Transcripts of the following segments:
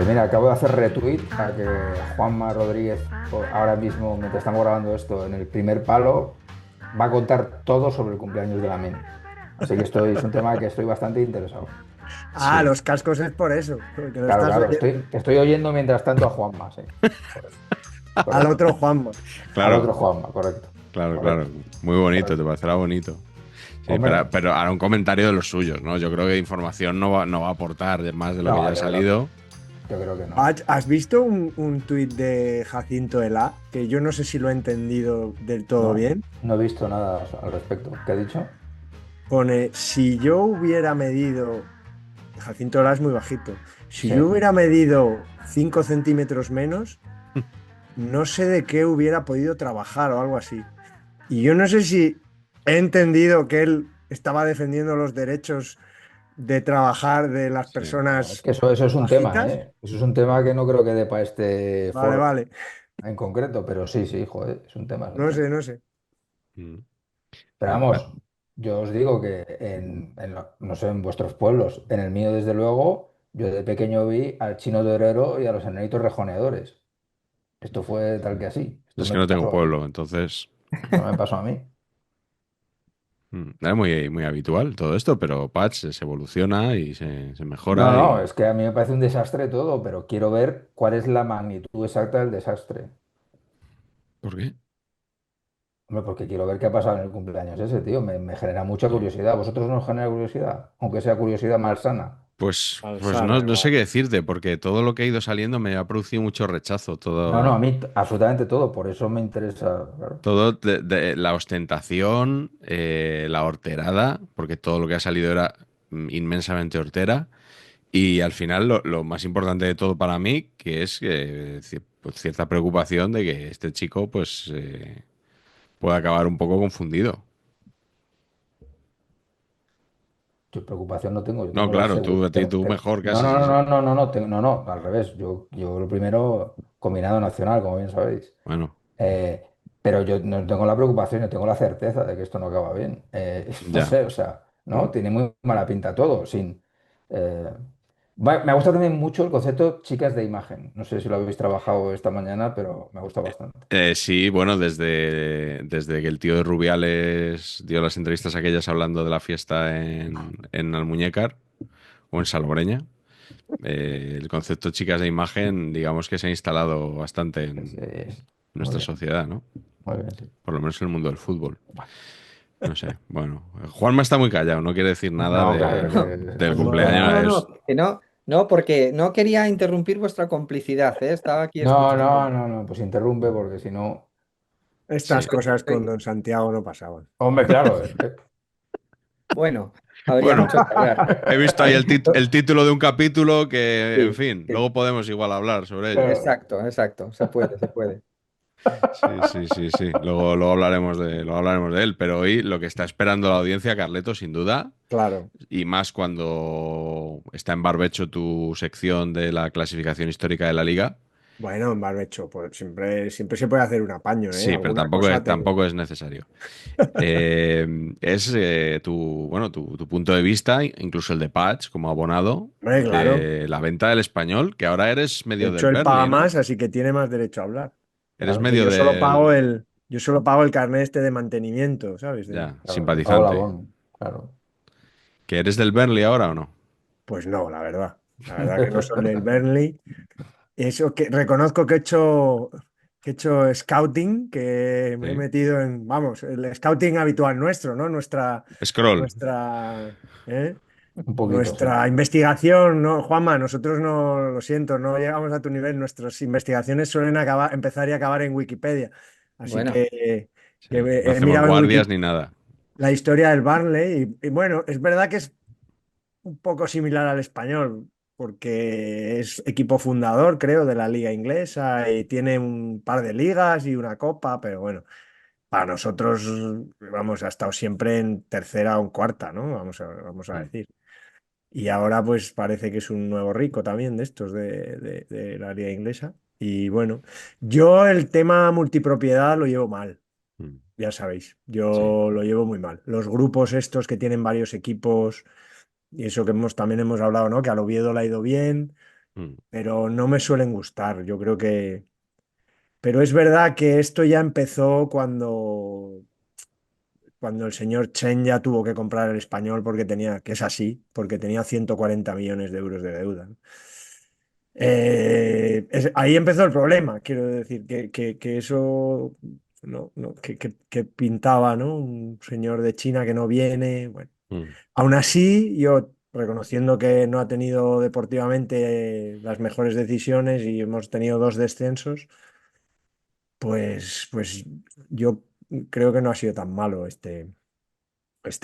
Pues mira, acabo de hacer retweet a que Juanma Rodríguez, ahora mismo, mientras estamos grabando esto, en el primer palo, va a contar todo sobre el cumpleaños de la Men. Así que es un tema que estoy bastante interesado. Ah, Sí. los cascos es por eso, porque lo Claro, estás claro, oyendo estoy oyendo mientras tanto a Juanma, sí. Correcto, al correcto. otro Juanma. Al Claro, otro Juanma, correcto. claro, claro. Correcto, Muy bonito, te correcto. parecerá bonito. Sí, Hombre, pero hará un comentario de los suyos, ¿no? Yo creo que información no va a aportar de más de lo que ya no, ha salido. yo creo que no. ¿Has visto un tuit de Jacinto Elá? Que yo no sé si lo he entendido del todo No, bien. no he visto nada al respecto. ¿Qué ha dicho? Pone, si yo hubiera medido, Jacinto Elá es muy bajito, si Sí. yo hubiera medido 5 centímetros menos, no sé de qué hubiera podido trabajar o algo así. Y yo no sé si he entendido que él estaba defendiendo los derechos de trabajar de las Sí. Bueno, es personas que eso es un tema, bajitas. ¿eh? Eso es un tema que no creo que dé para este Vale, foro vale. en concreto, pero sí, sí, joder, es un tema, es un No tema. sé, no sé. Mm. Pero vamos, yo os digo que no sé, en vuestros pueblos, en el mío desde luego, yo de pequeño vi al chino torero y a los enanitos rejoneadores. Esto fue tal que así. Esto Es me que no tengo pasó a mí. pueblo, entonces Esto me pasó a mí. era muy, muy habitual todo esto, pero Patch se evoluciona y se No, mejora no, y... es que a mí me parece un desastre todo, pero quiero ver cuál es la magnitud exacta del desastre. ¿Por qué? Hombre, porque quiero ver qué ha pasado en el cumpleaños ese, tío. Me genera mucha curiosidad. ¿A vosotros no os genera curiosidad? Aunque sea curiosidad malsana. Pues no, Alzana, no sé qué decirte, porque todo lo que ha ido saliendo me ha producido mucho rechazo. No, no, a Todo, mí absolutamente todo. Por eso me interesa, claro. todo de la ostentación, la horterada, porque todo lo que ha salido era inmensamente hortera. Y al final lo más importante de todo para mí, que es pues, cierta preocupación de que este chico pues pueda acabar un poco confundido. Yo preocupación no tengo, yo No, tengo la claro, seguridad. tú mejor No, casi, no, sí, no, sí. no, no, no, no, no, no, al revés. Yo lo primero, combinado nacional, como bien sabéis. Bueno, Eh, pero yo no tengo la preocupación, yo tengo la certeza de que esto no acaba bien. No ya. sé, o sea, ¿no? Tiene muy mala pinta todo, eh, me gusta también mucho el concepto chicas de imagen. No sé si lo habéis trabajado esta mañana, pero me gusta bastante. Sí, bueno, desde que el tío de Rubiales dio las entrevistas aquellas hablando de la fiesta en Almuñécar o en Salobreña, el concepto chicas de imagen, digamos que se ha instalado bastante en Muy nuestra bien, sociedad, ¿no? muy bien, sí. Por lo menos en el mundo del fútbol. No sé, bueno, Juanma está muy callado, no quiere decir nada No, claro, del Bueno, cumpleaños. No, no, que no, no, porque no quería interrumpir vuestra complicidad, ¿eh? Estaba aquí no, escuchando. no, no, no, pues interrumpe porque si no. estas Sí. cosas con Estoy- don Santiago no pasaban. Hombre, claro, es que. Bueno, habría Bueno, mucho que hablar. he visto ahí el título de un capítulo que, en Sí, fin, sí, luego podemos igual hablar sobre ello. Claro. exacto, exacto, se puede, se puede. Sí, sí, sí, sí. Luego hablaremos de él, pero hoy lo que está esperando la audiencia, Carleto, sin duda, Claro. y más cuando está en barbecho tu sección de la clasificación histórica de la liga. Bueno, en barbecho, pues siempre se puede hacer un apaño, ¿eh? Sí, pero Alguna cosa te... tampoco es necesario. Es bueno, tu punto de vista, incluso el de Patch como abonado, Hombre, claro. de la venta del Español, que ahora eres De medio del hecho, él paga Burnley, ¿no? más, así que tiene más derecho a hablar. Eres Que Claro, medio yo solo pago del... yo solo pago el carnet este de mantenimiento, ¿sabes? Ya, claro, yo pago la simpatizante. bon, claro. ¿Que eres del Burnley ahora o no? Pues no, la verdad. La verdad que no soy del Burnley. Eso que reconozco que he hecho scouting, que me he Sí. metido en, vamos, el scouting habitual nuestro, ¿no? Scroll. Nuestra, ¿eh? Un poquito, sí. Nuestra investigación, ¿no? Juanma, nosotros no, lo siento, no llegamos a tu nivel. Nuestras investigaciones suelen empezar y acabar en Wikipedia. Así Bueno, que Sí. No he hacemos mirado en guardias Wiki ni nada. la historia del Barnley y bueno, es verdad que es un poco similar al español, porque es equipo fundador, creo, de la liga inglesa y tiene un par de ligas y una copa, pero bueno, para nosotros, vamos, ha estado siempre en tercera o en cuarta, ¿no? Vamos a Mm. decir. Y ahora pues parece que es un nuevo rico también de estos de la liga inglesa. Y bueno, yo el tema multipropiedad lo llevo mal, Mm. ya sabéis, Sí. yo lo llevo muy mal. Los grupos estos que tienen varios equipos y eso que también hemos hablado, ¿no? Que al Oviedo le ha ido bien, Mm, pero no me suelen gustar. Yo creo que... Pero es verdad que esto ya empezó cuando el señor Chen ya tuvo que comprar el Español porque tenía, que es así, porque tenía 140 millones de euros de deuda, ¿no? Ahí empezó el problema, quiero decir, que eso que pintaba, ¿no? Un señor de China que no viene. Bueno, mm, aún así, yo reconociendo que no ha tenido deportivamente las mejores decisiones y hemos tenido dos descensos, pues yo creo que no ha sido tan malo este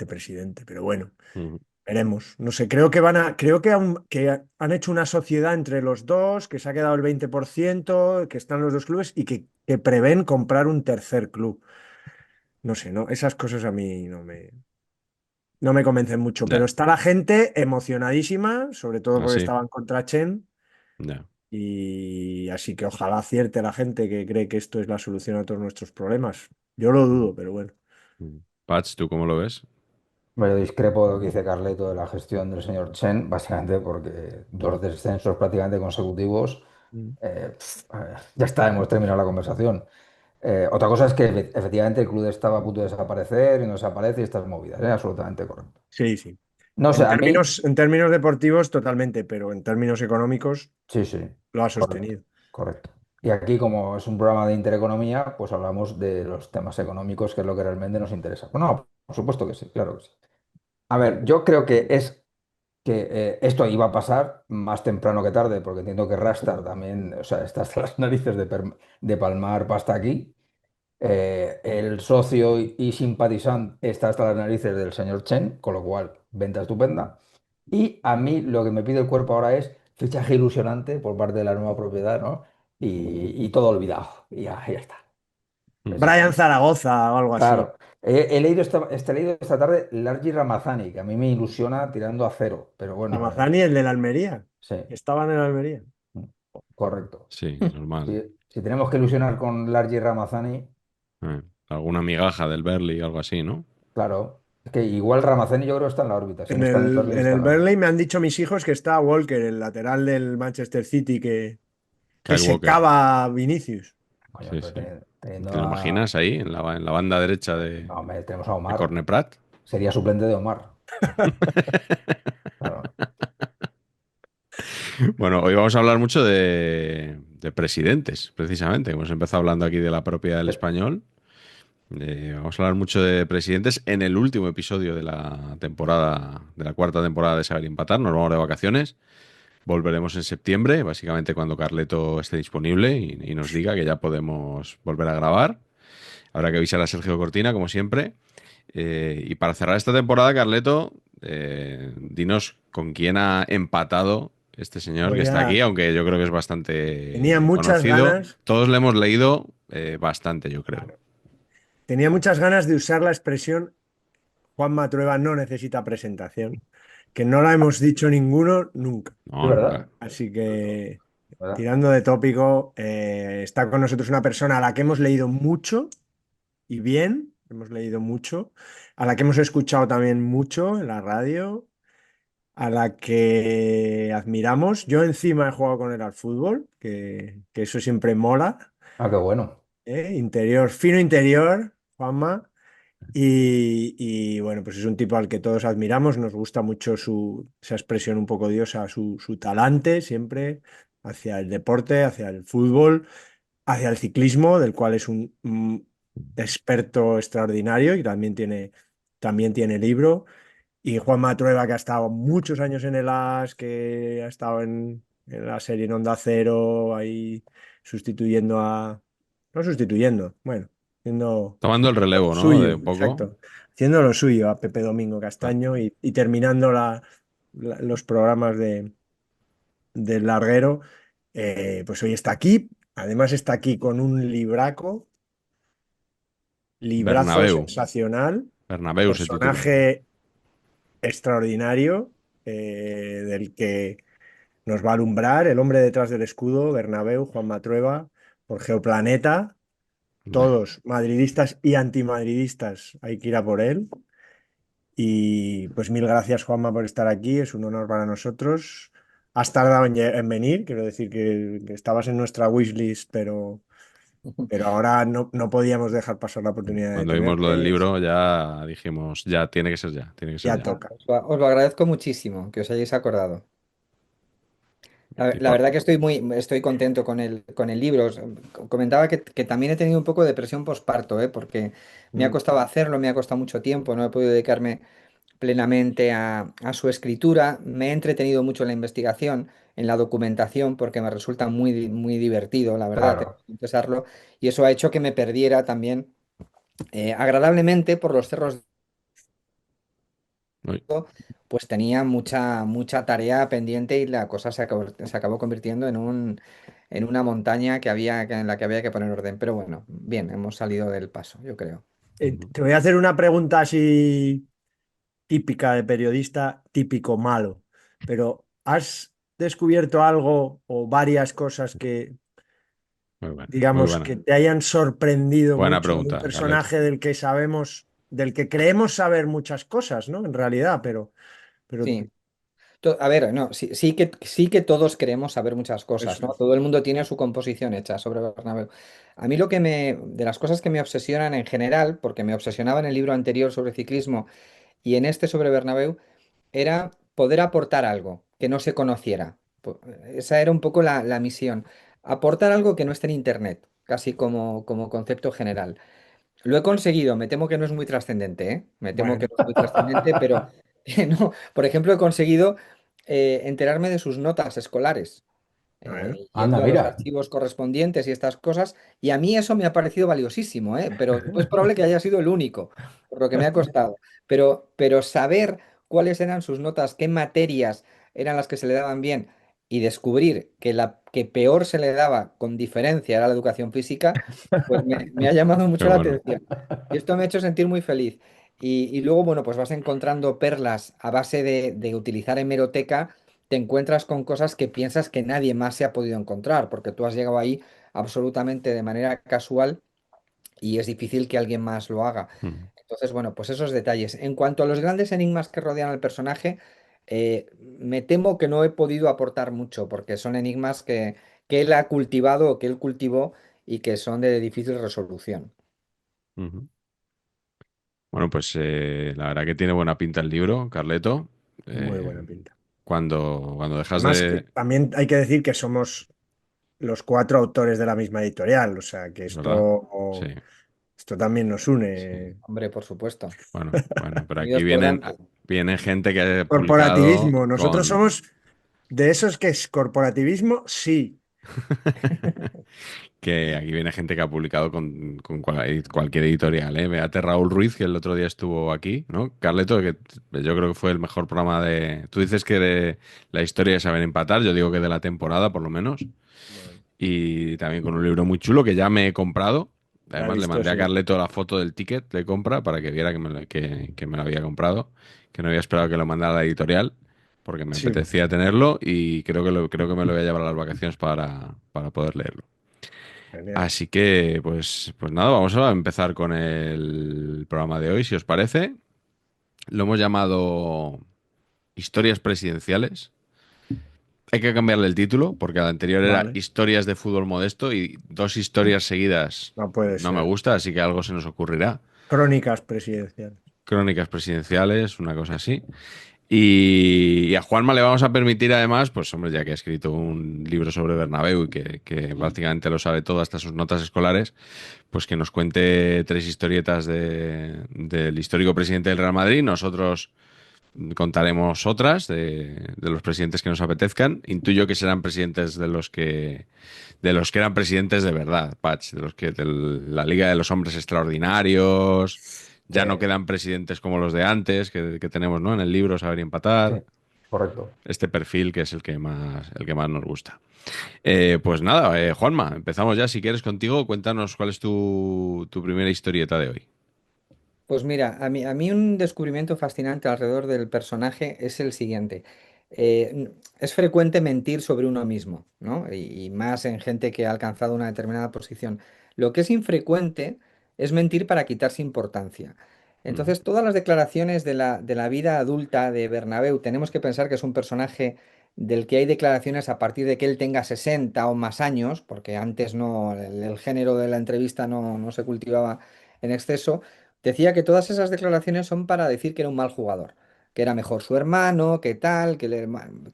presidente, pero bueno. mm, Veremos. No sé, creo que han hecho una sociedad entre los dos, que se ha quedado el 20%, que están los dos clubes y que prevén comprar un tercer club. No sé, ¿no? Esas cosas a mí no me convencen mucho, pero ya, está la gente emocionadísima, sobre todo porque así, estaban contra Chen, ya. y así que ojalá acierte la gente que cree que esto es la solución a todos nuestros problemas. Yo lo Mm, dudo, pero bueno. mm. Patch, ¿tú cómo lo ves? Yo discrepo de lo que dice Carleto de la gestión del señor Chen, básicamente porque dos descensos prácticamente consecutivos, Mm. ya está, hemos terminado la conversación. Otra cosa es que efectivamente el club estaba a punto de desaparecer y no desaparece y estas movidas, absolutamente correcto. Sí, sí. No sé, En a mí, términos deportivos, totalmente, pero en términos económicos sí, sí, lo ha correcto, sostenido. correcto. Y aquí, como es un programa de intereconomía, pues hablamos de los temas económicos, que es lo que realmente nos interesa. Pues no, por supuesto que sí, claro que sí. A ver, yo creo que esto iba a pasar más temprano que tarde, porque entiendo que Rastar también, o sea, está hasta las narices de palmar pasta aquí. El socio y simpatizante está hasta las narices del señor Chen, con lo cual, venta estupenda. Y a mí lo que me pide el cuerpo ahora es fichaje ilusionante por parte de la nueva propiedad, ¿no? Y todo olvidado. Y ya está. Es así. Brian Zaragoza o algo así. Claro. He leído esta tarde Largi Ramazani, que a mí me ilusiona tirando a cero. Pero bueno, Ramazani, el de la Almería. sí, Estaban en la Almería. correcto. Sí, normal. Si tenemos que ilusionar con Largi Ramazani, Eh, Alguna migaja del Berly o algo así, ¿no? claro. Es que igual Ramazani yo creo que está en la órbita. Si En no está en el el, Berlín, en está el en la órbita. Burnley me han dicho mis hijos que está Walker, el lateral del Manchester City, que Kyle Walker. secaba a Vinicius. Coño, Sí, pero sí. teniendo ¿Te lo a... imaginas ahí, en la banda derecha No, hombre, tenemos a de Omar. Corneprat? Sería suplente de Omar. Claro. Bueno, hoy vamos a hablar mucho de presidentes, precisamente. Hemos empezado hablando aquí de la propiedad del español. Vamos a hablar mucho de presidentes en el último episodio de la temporada, de la cuarta temporada de Saber Empatar. Nos vamos de vacaciones. Volveremos en septiembre, básicamente cuando Carleto esté disponible y nos diga que ya podemos volver a grabar. Habrá que avisar a Sergio Cortina, como siempre. Y para cerrar esta temporada, Carleto, dinos con quién ha empatado este señor que Voy está aquí, a... aunque yo creo que es Tenía bastante muchas conocido. ganas, Todos le hemos leído bastante, yo creo. claro, tenía muchas ganas de usar la expresión Juan Matrueva no necesita presentación, que no la hemos dicho ninguno nunca. Es No, verdad, nunca. Así que, es verdad. tirando de tópico, está con nosotros una persona a la que hemos leído mucho y bien, hemos leído mucho, a la que hemos escuchado también mucho en la radio, a la que admiramos. Yo encima he jugado con él al fútbol, que eso siempre mola, Ah, qué bueno. ¿eh? Interior, fino interior, Juanma. Y bueno, pues es un tipo al que todos admiramos, nos gusta mucho esa expresión un poco diosa, su talante siempre hacia el deporte, hacia el fútbol, hacia el ciclismo, del cual es un experto extraordinario y también tiene libro. Y Juan Matrueva, que ha estado muchos años en el AS, que ha estado en la serie en Onda Cero, ahí sustituyendo no sustituyendo, bueno, haciendo Tomando el lo relevo, ¿no? De suyo, un poco. exacto, haciendo lo suyo a Pepe Domingo Claro. Castaño y terminando los programas del Larguero. Pues hoy está aquí. Además está aquí con un librazo Bernabéu. sensacional, Bernabéu se titula. personaje extraordinario, del que nos va a alumbrar el hombre detrás del escudo, Bernabéu, Juan Matrueva, por Geoplaneta, Ya. todos madridistas y antimadridistas, hay que ir a por él. Y pues mil gracias, Juanma, por estar aquí, es un honor para nosotros. has tardado en venir, quiero decir que estabas en nuestra wishlist, pero ahora no podíamos dejar pasar la oportunidad de Cuando vimos lo del tenerte. libro ya dijimos, ya, tiene que ser ya, tiene que ser Ya ya. toca. Os lo agradezco muchísimo que os hayáis acordado. Y La verdad que estoy contento con el libro. Comentaba que también he tenido un poco de depresión postparto, ¿eh? Porque me ha Mm. costado hacerlo, me ha costado mucho tiempo, no he podido dedicarme plenamente a su escritura. Me he entretenido mucho en la investigación, en la documentación, porque me resulta muy divertido, la verdad, tengo Claro. que confesarlo. Y eso ha hecho que me perdiera también agradablemente por los cerros, Uy, pues tenía mucha tarea pendiente y la cosa se acabó convirtiendo en una montaña en la que había que poner orden. Pero bueno, bien, hemos salido del paso, yo creo. ujú. Te voy a hacer una pregunta así típica de periodista, típico malo, pero ¿has descubierto algo o varias cosas que, Muy buena, muy digamos, buena. que te hayan sorprendido Buena mucho de un pregunta, Carleto. personaje del que sabemos, del que creemos saber muchas cosas, ¿no? En realidad, pero Sí. A ver, no, sí que todos queremos saber muchas cosas, eso ¿no? es. Todo el mundo tiene su composición hecha sobre Bernabéu. A mí de las cosas que me obsesionan en general, porque me obsesionaba en el libro anterior sobre ciclismo y en este sobre Bernabéu, era poder aportar algo que no se conociera. Esa era un poco la misión. Aportar algo que no esté en internet, casi como concepto general. Lo he conseguido, me temo que no es muy trascendente, ¿eh? Me temo que Bueno, no es muy trascendente, pero no. Por ejemplo, he conseguido enterarme de sus notas escolares, a ver. Anda, yendo a los mira. archivos correspondientes y estas cosas, y a mí eso me ha parecido valiosísimo, ¿eh? Pero es probable que haya sido el único, por lo que me ha costado. Pero saber cuáles eran sus notas, qué materias eran las que se le daban bien, y descubrir que la que peor se le daba con diferencia era la educación física, pues me ha llamado Qué mucho la bueno. atención. Y esto me ha hecho sentir muy feliz. Y luego, bueno, pues vas encontrando perlas a base de utilizar hemeroteca, te encuentras con cosas que piensas que nadie más se ha podido encontrar, porque tú has llegado ahí absolutamente de manera casual y es difícil que alguien más lo haga. Mm, Entonces, bueno, pues esos detalles. En cuanto a los grandes enigmas que rodean al personaje, me temo que no he podido aportar mucho, porque son enigmas que él ha cultivado o que él cultivó y que son de difícil resolución. ujú. Bueno, pues la verdad que tiene buena pinta el libro, Carleto. Muy Eh, buena pinta. cuando dejas Además, que de... también hay que decir que somos los cuatro autores de la misma editorial, o sea que ¿Es verdad? Sí, esto también nos sí. une. Hombre, por supuesto. Bueno, pero aquí Unidos por delante. viene gente que ha publicado Corporativismo, nosotros con... somos de esos que es corporativismo, sí. que aquí viene gente que ha publicado con cualquier editorial, ¿eh? Véate Raúl Ruiz, que el otro día estuvo aquí, ¿no? Carleto, que yo creo que fue el mejor programa de... Tú dices que de la historia de Saber Empatar, yo digo que de la temporada, por lo menos. Bueno, Y también con un libro muy chulo que ya me he comprado. ya he Además, le visto, mandé a sí. Carleto la foto del ticket de compra para que viera que me lo había comprado, que no había esperado que lo mandara a la editorial, porque me Sí, apetecía tenerlo y creo que me lo voy a llevar a las vacaciones para poder leerlo. genial. Así que, pues nada, vamos a empezar con el programa de hoy, si os parece. Lo hemos llamado Historias Presidenciales. Hay que cambiarle el título, porque el anterior era Vale, Historias de fútbol modesto y dos historias seguidas no puede no me ser. gusta, así que algo se nos ocurrirá. Crónicas presidenciales. Crónicas presidenciales, una cosa así. Y a Juanma le vamos a permitir además, pues hombre, ya que ha escrito un libro sobre Bernabéu y que prácticamente lo sabe todo hasta sus notas escolares, pues que nos cuente tres historietas del histórico presidente del Real Madrid. Nosotros contaremos otras de los presidentes que nos apetezcan. Intuyo que serán presidentes de los que eran presidentes de verdad, Patch, de la Liga de los Hombres Extraordinarios. Ya no Eh, quedan presidentes como los de antes, que tenemos, ¿no? En el libro Saber y sí, Empatar. correcto. Este perfil que es el que más nos gusta. Pues nada, Juanma, empezamos ya. Si quieres contigo, cuéntanos cuál es tu primera historieta de hoy. Pues mira, a mí un descubrimiento fascinante alrededor del personaje es el siguiente. Es frecuente mentir sobre uno mismo, ¿no? Y más en gente que ha alcanzado una determinada posición. Lo que es infrecuente es mentir para quitarse importancia. Mm, Entonces, todas las declaraciones de la vida adulta de Bernabéu tenemos que pensar que es un personaje del que hay declaraciones a partir de que él tenga 60 o más años, porque antes no, el género de la entrevista no se cultivaba en exceso, decía que todas esas declaraciones son para decir que era un mal jugador, que era mejor su hermano, que tal,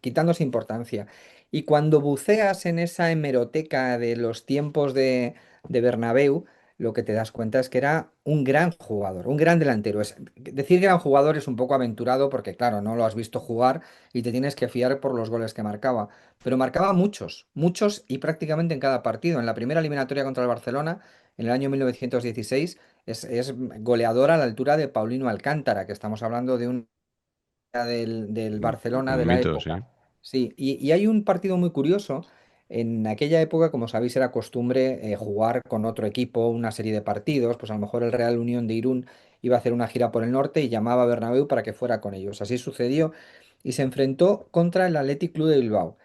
quitándose importancia. Y cuando buceas en esa hemeroteca de los tiempos de Bernabéu, lo que te das cuenta es que era un gran jugador, un gran delantero. Decir gran jugador es un poco aventurado porque, claro, no lo has visto jugar y te tienes que fiar por los goles que marcaba. Pero marcaba muchos, muchos y prácticamente en cada partido. En la primera eliminatoria contra el Barcelona, en el año 1916, es goleador a la altura de Paulino Alcántara, que estamos hablando de un del Barcelona Un de la mito, sí. época. Sí, y hay un partido muy curioso. En aquella época, como sabéis, era costumbre jugar con otro equipo una serie de partidos. Pues a lo mejor el Real Unión de Irún iba a hacer una gira por el norte y llamaba a Bernabéu para que fuera con ellos. Así sucedió y se enfrentó contra el Athletic Club de Bilbao.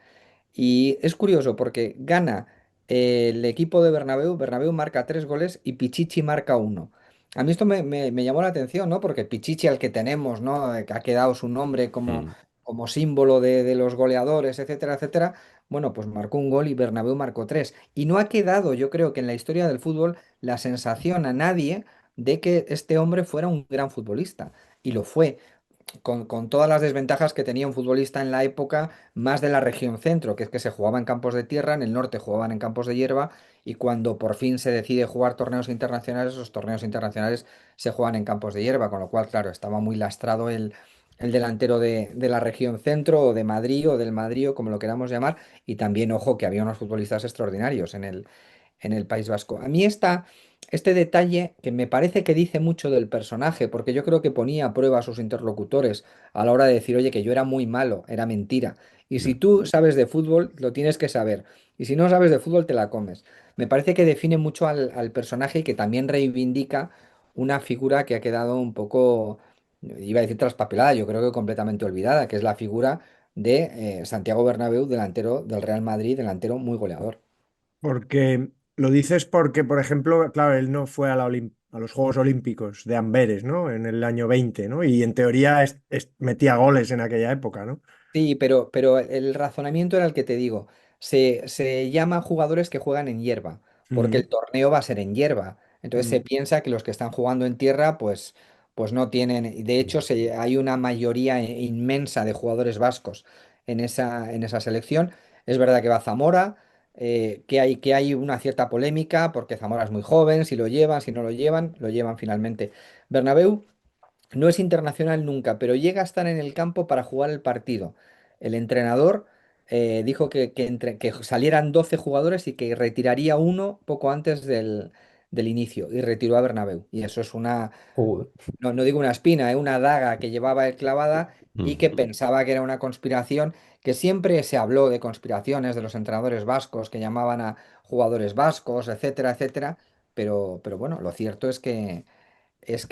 Y es curioso porque gana el equipo de Bernabéu, Bernabéu marca 3 goles y Pichichi marca uno. A mí esto me llamó la atención, ¿no? Porque Pichichi, al que tenemos, ¿no? Que ha quedado su nombre como, Mm, como símbolo de los goleadores, etcétera, etcétera. Bueno, pues marcó un gol y Bernabéu marcó tres. Y no ha quedado, yo creo que en la historia del fútbol, la sensación a nadie de que este hombre fuera un gran futbolista. Y lo fue con todas las desventajas que tenía un futbolista en la época, más de la región centro, que es que se jugaba en campos de tierra, en el norte jugaban en campos de hierba, y cuando por fin se decide jugar torneos internacionales, esos torneos internacionales se juegan en campos de hierba, con lo cual, claro, estaba muy lastrado el delantero de la región centro, o de Madrid, o del Madrid, o como lo queramos llamar, y también, ojo, que había unos futbolistas extraordinarios en el País Vasco. A mí este detalle que me parece que dice mucho del personaje, porque yo creo que ponía a prueba a sus interlocutores a la hora de decir, oye, que yo era muy malo, era mentira. Y si ya. tú sabes de fútbol, lo tienes que saber. Y si no sabes de fútbol, te la comes. Me parece que define mucho al personaje y que también reivindica una figura que ha quedado un poco, iba a decir traspapelada, yo creo que completamente olvidada, que es la figura de Santiago Bernabéu, delantero del Real Madrid, delantero muy goleador. Porque lo dices porque, por ejemplo, claro, él no fue a, a los Juegos Olímpicos de Amberes, ¿no? En el año 20, ¿no? Y en teoría metía goles en aquella época, ¿no? Sí, pero el razonamiento era el que te digo. Se llama jugadores que juegan en hierba, porque Mm, el torneo va a ser en hierba. Entonces se mm. piensa que los que están jugando en tierra, pues no tienen. Y de hecho, hay una mayoría inmensa de jugadores vascos en esa selección. Es verdad que va Zamora, que hay una cierta polémica, porque Zamora es muy joven, si lo llevan, si no lo llevan finalmente. Bernabéu. No es internacional nunca, pero llega a estar en el campo para jugar el partido. El entrenador dijo que salieran 12 jugadores y que retiraría uno poco antes del inicio y retiró a Bernabéu. Y eso es Joder. no digo una espina, una daga que llevaba él clavada y que Mm. pensaba que era una conspiración, que siempre se habló de conspiraciones de los entrenadores vascos que llamaban a jugadores vascos, etcétera, etcétera. Pero bueno, lo cierto es que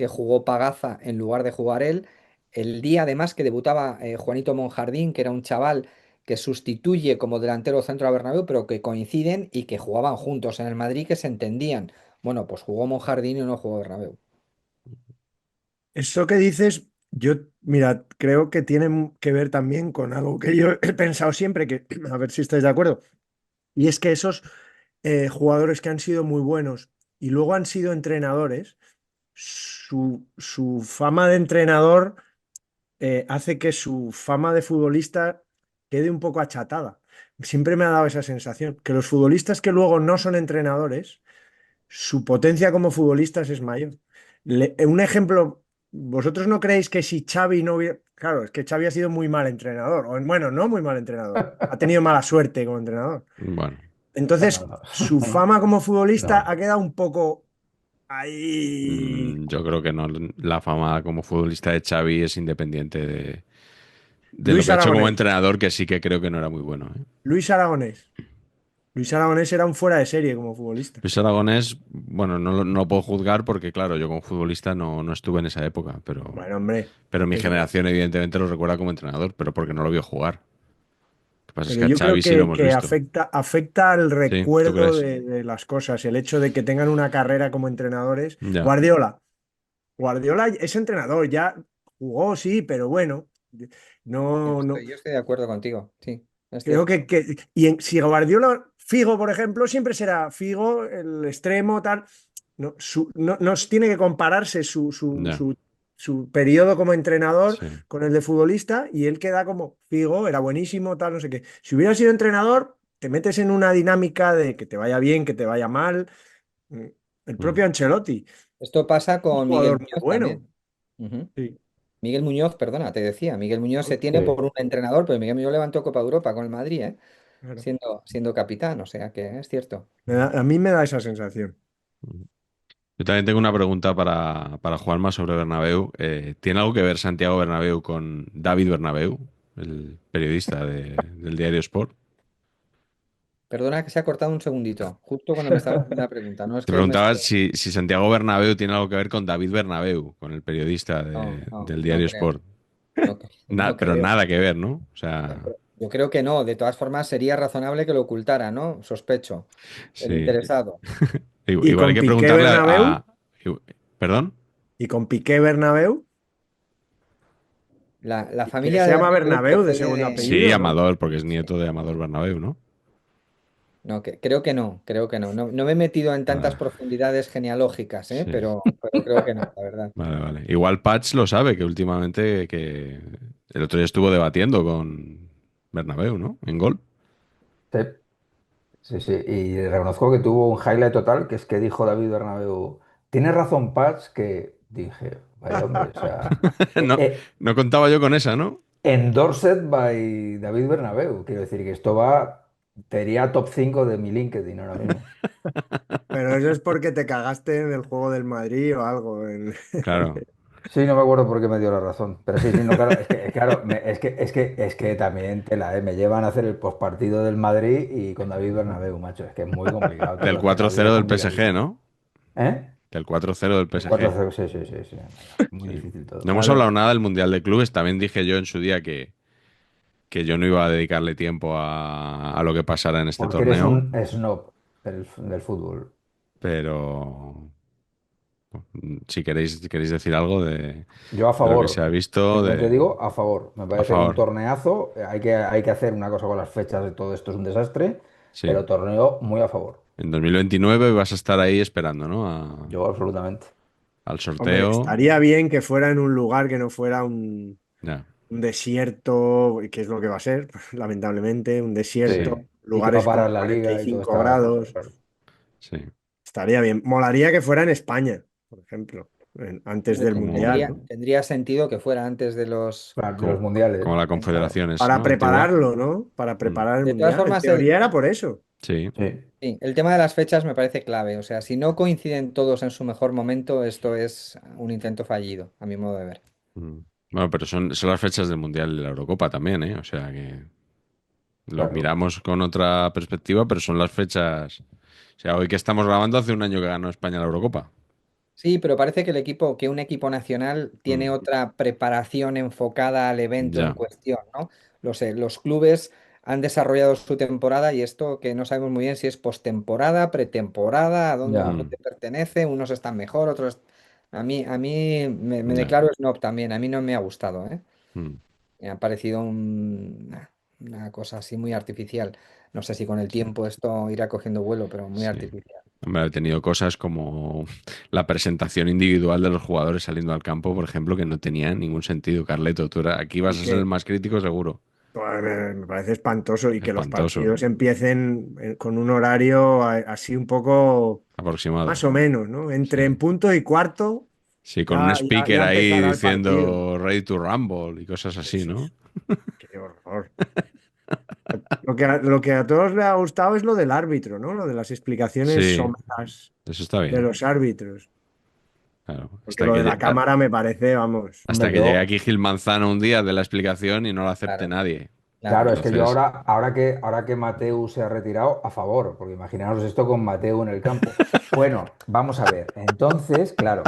jugó Pagaza en lugar de jugar él. El día además que debutaba Juanito Monjardín, que era un chaval que sustituye como delantero centro a Bernabéu, pero que coinciden y que jugaban juntos en el Madrid, que se entendían. Bueno, pues jugó Monjardín y no jugó Bernabéu. Eso que dices, yo, mira, creo que tiene que ver también con algo que yo he pensado siempre, que a ver si estáis de acuerdo. Y es que esos jugadores que han sido muy buenos y luego han sido entrenadores, su fama de entrenador hace que su fama de futbolista quede un poco achatada. Siempre me ha dado esa sensación, que los futbolistas que luego no son entrenadores, su potencia como futbolistas es mayor. Un ejemplo, ¿vosotros no creéis que si Xavi no hubiera... Claro, es que Xavi ha sido muy mal entrenador, o bueno, no muy mal entrenador, ha tenido mala suerte como entrenador. Bueno, Entonces, su fama como futbolista No. ha quedado un poco ahí. yo creo que no. La fama como futbolista de Xavi es independiente de lo Luis que ha hecho como Aragonés, entrenador, que sí que creo que no era muy bueno, ¿eh? Luis Aragonés. Luis Aragonés era un fuera de serie como futbolista. Luis Aragonés, bueno, no lo puedo juzgar porque, claro, yo como futbolista no estuve en esa época, Bueno, hombre, pero mi pero, generación evidentemente lo recuerda como entrenador, pero porque no lo vio jugar. Lo que pasa es pero que a yo creo Xavi sí lo hemos que visto. afecta al ¿Sí? ¿Tú recuerdo crees? de las cosas, el hecho de que tengan una carrera como entrenadores. Ya. Guardiola es entrenador, ya jugó, sí, pero bueno, Yo no, no. estoy, yo estoy de acuerdo contigo, sí. es Creo cierto. si Guardiola, Figo, por ejemplo, siempre será Figo, el extremo, tal. No, no tiene que compararse Ya, su periodo como entrenador sí. con el de futbolista y él queda como Figo, era buenísimo, tal, no sé qué. Si hubiera sido entrenador, te metes en una dinámica de que te vaya bien, que te vaya mal. Mm, El Mm. propio Ancelotti, Esto pasa un con Miguel jugador muy Muñoz bueno. también. Ujú. Sí. Miguel Muñoz, perdona, te decía, Miguel Muñoz se tiene Sí. por un entrenador, pero Miguel Muñoz levantó Copa Europa con el Madrid, ¿eh? Claro. Siendo capitán, o sea que es cierto. A mí me da esa sensación. Mm. Yo también tengo una pregunta para Juanma sobre Bernabéu. ¿Tiene algo que ver Santiago Bernabéu con David Bernabéu, el periodista del diario Sport? Perdona que se ha cortado un segundito, justo cuando me estaba haciendo la pregunta. No es Te que me preguntaba esté... si Santiago Bernabéu tiene algo que ver con David Bernabéu, con el periodista No, no, del no diario creo. Sport. No, no Pero creo. nada que ver, ¿no? O sea, Yo creo que no. De todas formas, sería razonable que lo ocultara, ¿no? Sospecho. El sí. interesado. Y Igual hay con que Piqué preguntarle Bernabéu, ¿Perdón? y con Piqué Bernabéu, La que familia se de llama Bernabéu Bernabéu de procede segundo de... Sí, apellido, ¿no? Amador, porque es Sí. nieto de Amador Bernabéu, ¿no? No, creo que no, creo que no. No, no me he metido en tantas Vale, profundidades genealógicas, ¿eh? sí. Pero creo que no, la verdad. Vale, vale. Igual Patch lo sabe, que últimamente que el otro día estuvo debatiendo con Bernabéu, ¿no? En gol. Sí, sí, sí. Y reconozco que tuvo un highlight total, que es que dijo David Bernabéu, tienes razón, Pats, que dije, vaya hombre, o sea, No, no contaba yo con esa, ¿no? endorsed by David Bernabéu. Quiero decir que esto va, sería top 5 de mi LinkedIn ahora mismo. Pero eso es porque te cagaste en el juego del Madrid o algo. Claro. Sí, no me acuerdo por qué me dio la razón, pero sí, sí, no, claro, claro, es que también me llevan a hacer el postpartido del Madrid y con David Bernabéu, macho, es que es muy complicado Del todo, es que la vida 4-0 es del PSG, complicadísima. ¿no? ¿Eh? Del 4-0 del El cuatro PSG. 0 sí, sí, sí, sí, muy Sí. difícil todo. No hemos Claro. hablado nada del Mundial de Clubes. También dije yo en su día que yo no iba a dedicarle tiempo a lo que pasara en este Porque eres torneo, un snob del fútbol. pero si queréis decir algo Yo a de lo que se favor, ha visto, simplemente digo a favor. Me a parece un favor. torneazo, hay que hacer una cosa con las fechas, de todo esto es un desastre, Sí. pero torneo muy a favor. En 2029 vas a estar ahí esperando, ¿no? Yo absolutamente. Al Hombre, sorteo. estaría bien que fuera en un lugar que no fuera Ya, un desierto, que es lo que va a ser, lamentablemente, un sí, desierto, Y que va a lugares con parar la cuarenta y liga y toda cinco esta cosa, grados. claro. sí. Estaría bien. Molaría que fuera en España, por ejemplo, antes Hombre, del Mundial, Como, ¿no? tendría sentido que fuera antes de los... Claro, de los como, mundiales, como la claro. Confederaciones, Para ¿no? Antigua. prepararlo, ¿no? Para Mm, preparar el De todas Mundial. En formas, teoría era por eso. sí. Sí. sí, el tema de las fechas me parece clave. O sea, si no coinciden todos en su mejor momento, esto es un intento fallido, a mi modo de ver. Mm. Bueno, pero son las fechas del Mundial de la Eurocopa también, ¿eh? O sea que lo Claro. miramos con otra perspectiva, pero son las fechas. O sea, hoy que estamos grabando hace un año que ganó España la Eurocopa. Sí, pero parece que un equipo nacional tiene Mm, otra preparación enfocada al evento en ya, cuestión, ¿no? Los clubes han desarrollado su temporada y esto que no sabemos muy bien si es postemporada, pretemporada, a Ya. mm, dónde pertenece, unos están mejor, otros... A mí me ya. declaro snob también, a mí no me ha gustado, ¿eh? Mm, Me ha parecido una cosa así muy artificial. No sé si con el sí, tiempo esto irá cogiendo vuelo, pero muy sí. artificial. Hombre, he tenido cosas como la presentación individual de los jugadores saliendo al campo, por ejemplo, que no tenía ningún sentido. Carleto, aquí vas Y a ser el que más crítico seguro. pues, me parece espantoso y que los Espantoso, partidos empiecen con un horario así un poco aproximado. más o menos, ¿no? Sí. Entre en punto y cuarto Sí, con un ya speaker ahí empezará el partido. diciendo Ready to Rumble y cosas así, Eso ¿no? es, qué horror. Lo que a todos les ha gustado es lo del árbitro, ¿no? Lo de las explicaciones Sí, someras eso está de bien. los árbitros. Claro. Porque lo de la cámara me parece, vamos. Hasta Hombre, que llegue yo, aquí Gil Manzano un día de la explicación y no lo acepte Claro, nadie. claro. claro, es que yo Entonces, ahora que Mateu se ha retirado, a favor, porque imaginaros esto con Mateu en el campo. Bueno, vamos a ver. Entonces, claro,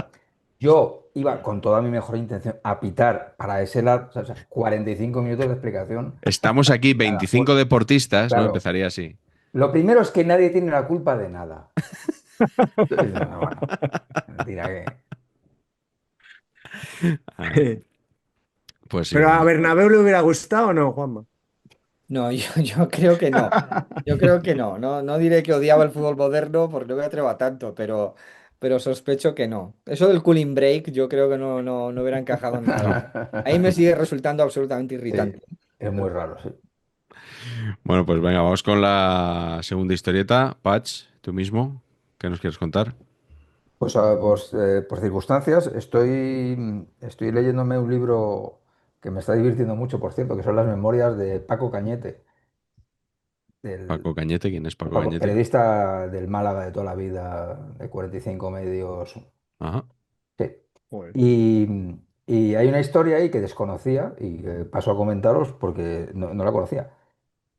yo iba con toda mi mejor intención a pitar para ese lado, o sea, 45 minutos de explicación. estamos aquí Nada, pues, 25 deportistas, ¿no? claro, Empezaría así. lo primero es que nadie tiene la culpa de nada. Entonces, no, bueno, mentira que. Ah, pues sí, Pero a bueno. Bernabéu le hubiera gustado o no, Juanma. No, yo creo que no. Yo creo que no. No, no diré que odiaba el fútbol moderno porque no me atrevo a tanto, pero sospecho que no. Eso del cooling break yo creo que no hubiera encajado nada. Ahí me sigue resultando absolutamente Sí, irritante. es muy raro, sí. Bueno, pues venga, vamos con la segunda historieta. Patch, tú mismo, ¿qué nos quieres contar? Pues por circunstancias estoy leyéndome un libro que me está divirtiendo mucho, por cierto, que son las memorias de Paco Cañete, del Paco Cañete, ¿quién es Paco Paco, Cañete? periodista del Málaga de toda la vida, de 45 medios. Ajá, Sí. Joder. Y hay una historia ahí que desconocía y que paso a comentaros porque no la conocía.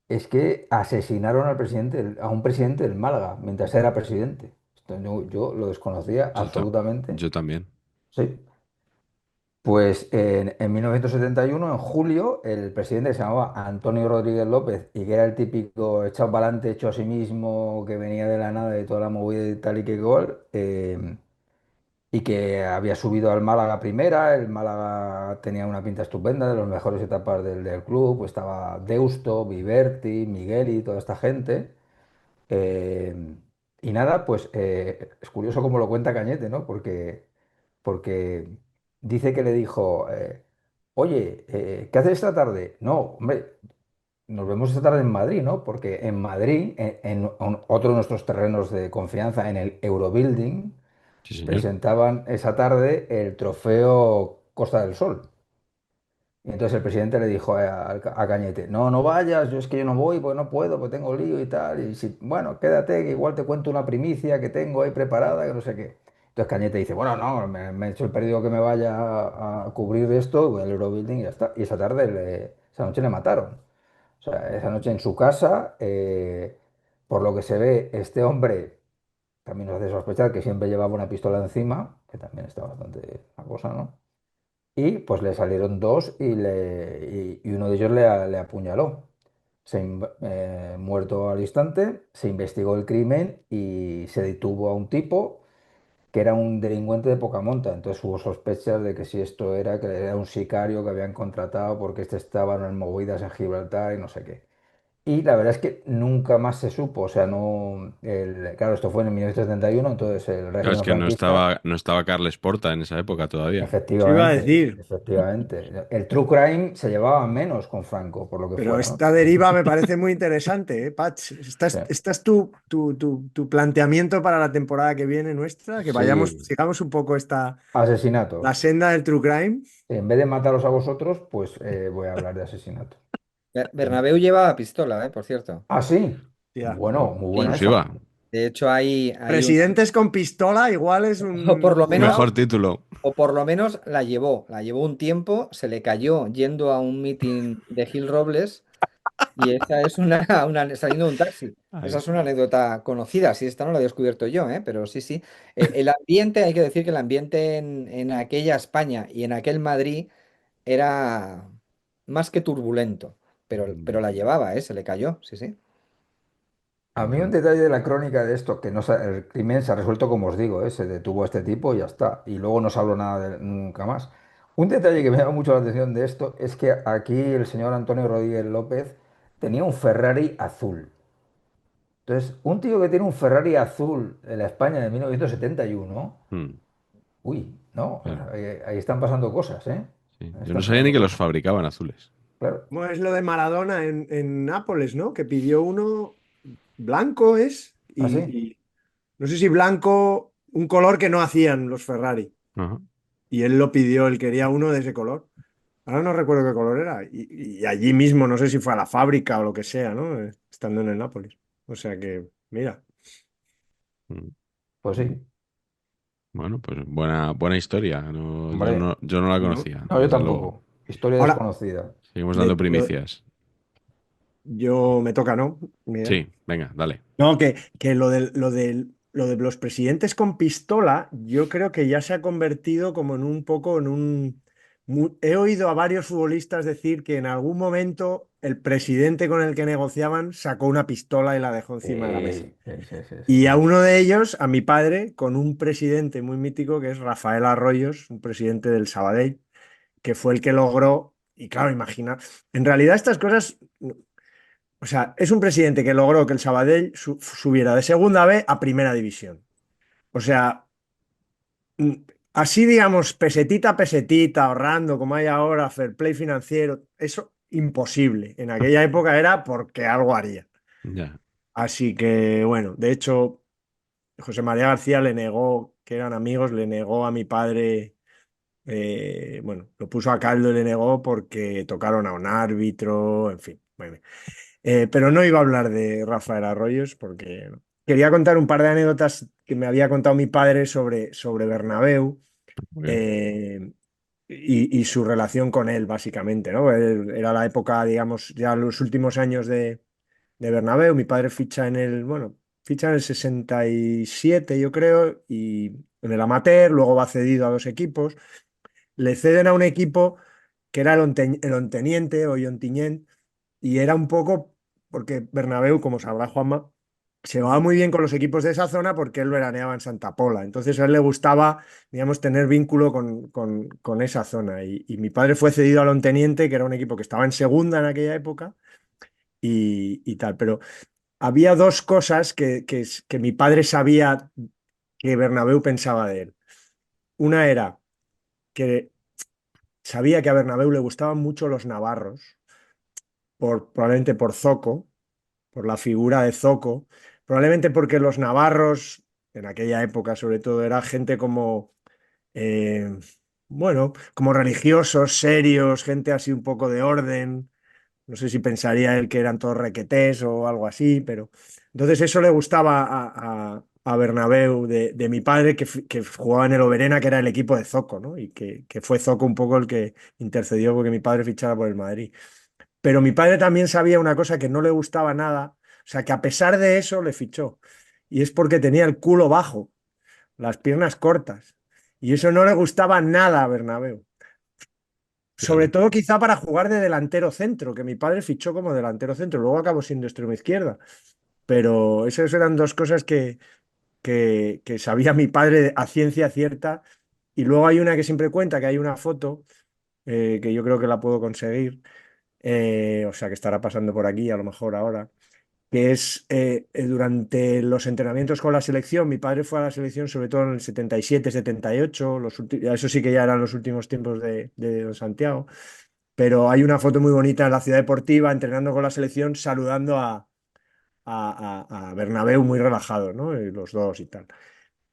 Es que asesinaron al presidente, a un presidente del Málaga mientras era presidente. Esto yo lo desconocía yo, ta- absolutamente. yo también. Sí. Pues en 1971, en julio, el presidente que se llamaba Antonio Rodríguez López y que era el típico echado para adelante, hecho a sí mismo, que venía de la nada de toda la movida y tal y que igual, y que había subido al Málaga primera. El Málaga tenía una pinta estupenda, de las mejores etapas del club. Pues estaba Deusto, Viverti, Migueli, toda esta gente. Eh, y nada, pues es curioso cómo lo cuenta Cañete, ¿no? Porque dice que le dijo, oye, ¿qué haces esta tarde? No, hombre, nos vemos esta tarde en Madrid, ¿no? Porque en Madrid, en otro de nuestros terrenos de confianza, en el Eurobuilding, Sí, señor. presentaban esa tarde el trofeo Costa del Sol. Y entonces el presidente le dijo a Cañete, no, no vayas, yo es que yo no voy, pues no puedo, pues tengo lío y tal. Y si, bueno, quédate, que igual te cuento una primicia que tengo ahí preparada, que no sé qué. Entonces Cañete dice, bueno, no, me he hecho el perdido que me vaya a cubrir esto, voy al Eurobuilding y ya está. Y esa tarde, esa noche le mataron. O sea, esa noche en su casa, por lo que se ve, este hombre también nos hace sospechar que siempre llevaba una pistola encima, que también está bastante la cosa, ¿no? Y pues le salieron dos y uno de ellos le apuñaló. Muerto al instante, se investigó el crimen y se detuvo a un tipo que era un delincuente de poca monta. Entonces hubo sospechas de que si esto era, que era un sicario que habían contratado porque este estaba en movidas en Gibraltar y no sé qué. Y la verdad es que nunca más se supo, o sea, no, claro, esto fue en 1971, entonces el Claro, es régimen que no franquista. estaba, no estaba Carles Porta en esa época todavía. Eso iba a Efectivamente, decir, efectivamente. El true crime se llevaba menos con Franco, por lo que pero fuera, ¿no? esta deriva me parece muy interesante, ¿eh, Patch? Sí, ¿Estás tu planteamiento para la temporada que viene nuestra? Que vayamos, sí. sigamos un poco la Asesinatos. senda del true crime. En vez de mataros a vosotros, pues voy a hablar de asesinato. Bernabéu lleva pistola, por cierto. Ah, sí. Ya. Bueno, muy buena Sí. esa. Exclusiva. De hecho, hay un... Presidentes con pistola igual es O por un lo menos, Mejor título. o por lo menos la llevó un tiempo, se le cayó yendo a un meeting de Gil Robles y esa es saliendo de un taxi. Esa Ay. es una anécdota conocida, sí, esta no la he descubierto yo, pero sí, sí. El ambiente, hay que decir que el ambiente en aquella España y en aquel Madrid era más que turbulento, pero la llevaba, se le cayó, sí, sí. A mí un detalle de la crónica de esto, que no el crimen se ha resuelto como os digo, se detuvo a este tipo y ya está. Y luego no se habló nada nunca más. Un detalle que me llama mucho la atención de esto es que aquí el señor Antonio Rodríguez López tenía un Ferrari azul. Entonces, un tío que tiene un Ferrari azul en la España de 1971, Mm, uy, no, claro, ahí están pasando cosas, ¿eh? sí. Ahí Yo no están sabía ni pasando que los cosas. fabricaban azules. Claro. ¿Cómo es lo de Maradona en Nápoles, ¿no? Que pidió uno blanco es ¿Ah, sí? y no sé si blanco, un color que no hacían los Ferrari. Ajá. Y él lo pidió, él quería uno de ese color. Ahora no recuerdo qué color era. Y allí mismo, no sé si fue a la fábrica o lo que sea, ¿no? Estando en el Nápoles. O sea que, mira. Mm. Pues sí. Bueno, pues buena historia. No, Hombre, yo no la Bueno, conocía, no, yo desde luego. tampoco. Historia ahora, desconocida. Seguimos dando primicias. yo me toca, ¿no? Mira. Sí, venga, dale. No, que lo de los presidentes con pistola, yo creo que ya se ha convertido como en un poco en un... He oído a varios futbolistas decir que en algún momento el presidente con el que negociaban sacó una pistola y la dejó encima de la mesa. Sí, sí, sí, sí, sí. Y a uno de ellos, a mi padre, con un presidente muy mítico que es Rafael Arroyos, un presidente del Sabadell, que fue el que logró, y claro, imagina, en realidad estas cosas O sea, es un presidente que logró que el Sabadell subiera de segunda B a primera división. O sea, mm, así digamos, pesetita a pesetita, ahorrando como hay ahora, fair play financiero, eso imposible. En aquella época era porque algo haría. Ya. Así que, bueno, de hecho, José María García le negó, que eran amigos, le negó a mi padre, bueno, lo puso a caldo y le negó porque tocaron a un árbitro, en fin. Bueno, pero no iba a hablar de Rafael Arroyos porque quería contar un par de anécdotas que me había contado mi padre sobre Bernabéu, Muy bien. eh, y su relación con él, básicamente, ¿no? Era la época, digamos, ya los últimos años de Bernabéu. Mi padre ficha en el, bueno, ficha en el 67, yo creo, y en el amateur, luego va cedido a dos equipos. Le ceden a un equipo que era el Onteniente o Ontinyent, y era un poco, porque Bernabéu, como sabrá Juanma, se va muy bien con los equipos de esa zona porque él veraneaba en Santa Pola. Entonces a él le gustaba, digamos, tener vínculo con esa zona. Y mi padre fue cedido al Onteniente, que era un equipo que estaba en segunda en aquella época, y tal. Pero había dos cosas que mi padre sabía que Bernabéu pensaba de él. Una era que sabía que a Bernabéu le gustaban mucho los navarros, probablemente por Zoco, por la figura de Zoco, probablemente porque los navarros, en aquella época sobre todo, era gente como, eh, bueno, como religiosos, serios, gente así un poco de orden. No sé si pensaría él que eran todos requetés o algo así, pero entonces eso le gustaba a Bernabéu de mi padre, que jugaba en el Oberena, que era el equipo de Zoco, ¿no? Y que fue Zoco un poco el que intercedió porque mi padre fichara por el Madrid. Pero mi padre también sabía una cosa que no le gustaba nada, o sea, que a pesar de eso le fichó. Y es porque tenía el culo bajo, las piernas cortas. Y eso no le gustaba nada a Bernabéu. Sobre Fíjate. todo quizá para jugar de delantero centro, que mi padre fichó como delantero centro, luego acabó siendo extremo izquierda. Pero esas eran dos cosas que sabía mi padre a ciencia cierta. Y luego hay una que siempre cuenta, que hay una foto, que yo creo que la puedo conseguir, o sea que estará pasando por aquí a lo mejor ahora, que es durante los entrenamientos con la selección. Mi padre fue a la selección sobre todo en el 77, 78, eso sí que ya eran los últimos tiempos de Don Santiago, pero hay una foto muy bonita en la ciudad deportiva entrenando con la selección, saludando a Bernabéu muy relajado, ¿no? Los dos y tal.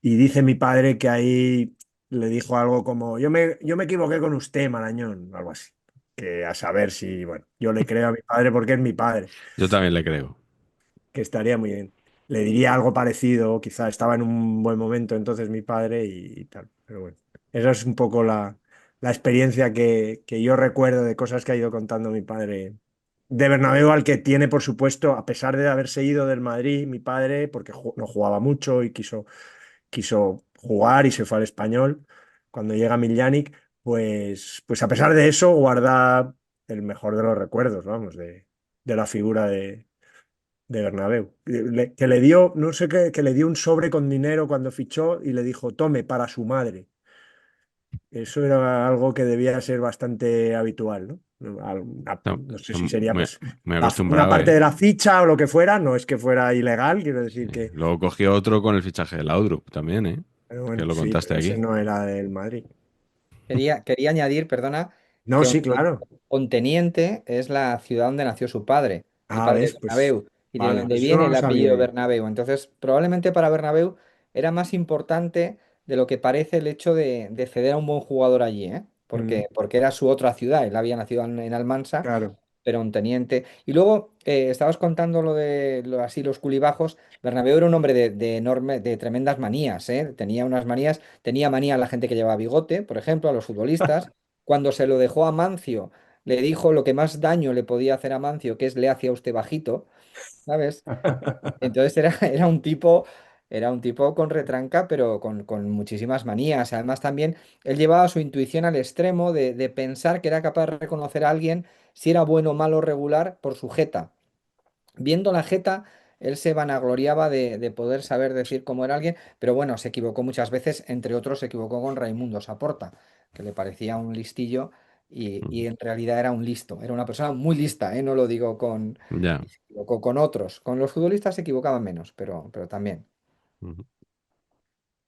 Y dice mi padre que ahí le dijo algo como, yo me equivoqué con usted, Marañón, algo así. Que a saber si, bueno, yo le creo a mi padre porque es mi padre, Yo también le creo. que estaría muy bien. Le diría algo parecido, quizá estaba en un buen momento entonces mi padre y tal. Pero bueno, esa es un poco la experiencia que yo recuerdo de cosas que ha ido contando mi padre. De Bernabéu, al que tiene, por supuesto, a pesar de haberse ido del Madrid, mi padre, porque no jugaba mucho y quiso jugar y se fue al Español cuando llega Miljanic, pues a pesar de eso guarda el mejor de los recuerdos, vamos, de la figura de Bernabéu. Que le dio, no sé qué, que le dio un sobre con dinero cuando fichó y le dijo, tome, para su madre. Eso era algo que debía ser bastante habitual, ¿no? No, No sé si sería muy, pues muy una acostumbrado, parte ¿eh? de la ficha o lo que fuera, no es que fuera ilegal, quiero decir que, Luego cogió otro con el fichaje de Laudrup también, ¿eh? pero Que bueno, lo sí, contaste pero ese aquí. no era del Madrid. Quería añadir, perdona, No, que sí, claro. Onteniente es la ciudad donde nació su padre, el Ah, padre de ves, pues Bernabéu, y de vale, donde pues eso viene no el lo sabía apellido yo. Bernabéu. Entonces, probablemente para Bernabéu era más importante de lo que parece el hecho de ceder a un buen jugador allí, ¿eh? Mm, Porque era su otra ciudad. Él había nacido en Almansa, claro. pero un teniente. Y luego estabas contando así los culibajos. Bernabéu era un hombre de enorme, de tremendas manías, ¿eh? Tenía unas manías, tenía manía a la gente que llevaba bigote, por ejemplo, a los futbolistas. Cuando se lo dejó a Mancio, le dijo lo que más daño le podía hacer a Mancio, que es le hacía usted bajito, ¿sabes? Entonces era un tipo con retranca, pero con muchísimas manías. Además, también él llevaba su intuición al extremo de pensar que era capaz de reconocer a alguien si era bueno, malo, regular por su jeta. Viendo la jeta, él se vanagloriaba de poder saber decir cómo era alguien, pero bueno, se equivocó muchas veces, entre otros se equivocó con Raimundo Saporta, que le parecía un listillo y en realidad era un listo, era una persona muy lista, ¿eh? No lo digo Ya. y se equivocó con otros. Con los futbolistas se equivocaban menos, pero también. Ujú.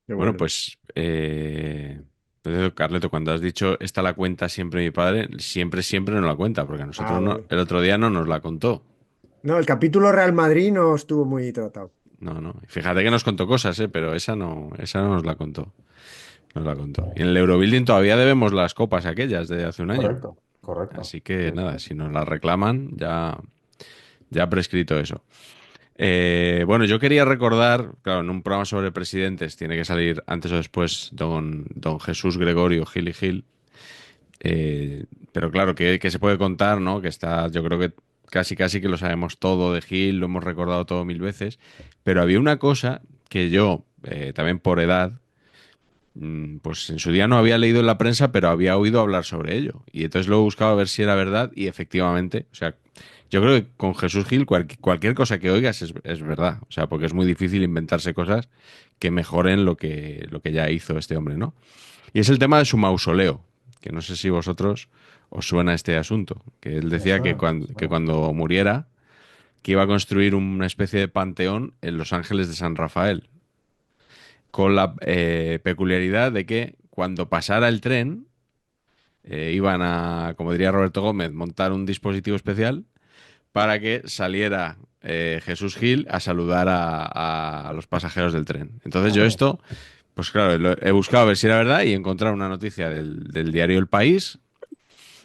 Qué Bueno, bueno. pues, entonces, Carleto, cuando has dicho esta la cuenta siempre mi padre, siempre, siempre no la cuenta, porque a Ah, nosotros no, vale. el otro día no nos la contó. No, el capítulo Real Madrid no estuvo muy tratado. No, no. Fíjate que nos contó cosas, pero esa no nos la contó. Nos la contó. Y en el Eurobuilding todavía debemos las copas aquellas de hace un año. Correcto, correcto. Así que Sí, nada, sí. si nos la reclaman, ya ha prescrito eso. Bueno, yo quería recordar, claro, en un programa sobre presidentes tiene que salir antes o después don Jesús Gregorio Gil y Gil. Pero claro, que se puede contar, ¿no? Que está, yo creo que casi casi que lo sabemos todo de Gil, lo hemos recordado todo mil veces. Pero había una cosa que yo, también por edad, pues en su día no había leído en la prensa, pero había oído hablar sobre ello. Y entonces lo he buscado a ver si era verdad y efectivamente, o sea, yo creo que con Jesús Gil cualquier cosa que oigas es verdad. O sea, porque es muy difícil inventarse cosas que mejoren lo que ya hizo este hombre, ¿no? Y es el tema de su mausoleo, que no sé si vosotros os suena este asunto, que él Me decía suena, me que suena. cuando muriera, que iba a construir una especie de panteón en Los Ángeles de San Rafael, con la peculiaridad de que cuando pasara el tren, iban a, como diría Roberto Gómez, montar un dispositivo especial para que saliera Jesús Gil a saludar a los pasajeros del tren. Entonces yo Hombre, esto, pues claro, he buscado a ver si era verdad y he encontrado una noticia del diario El País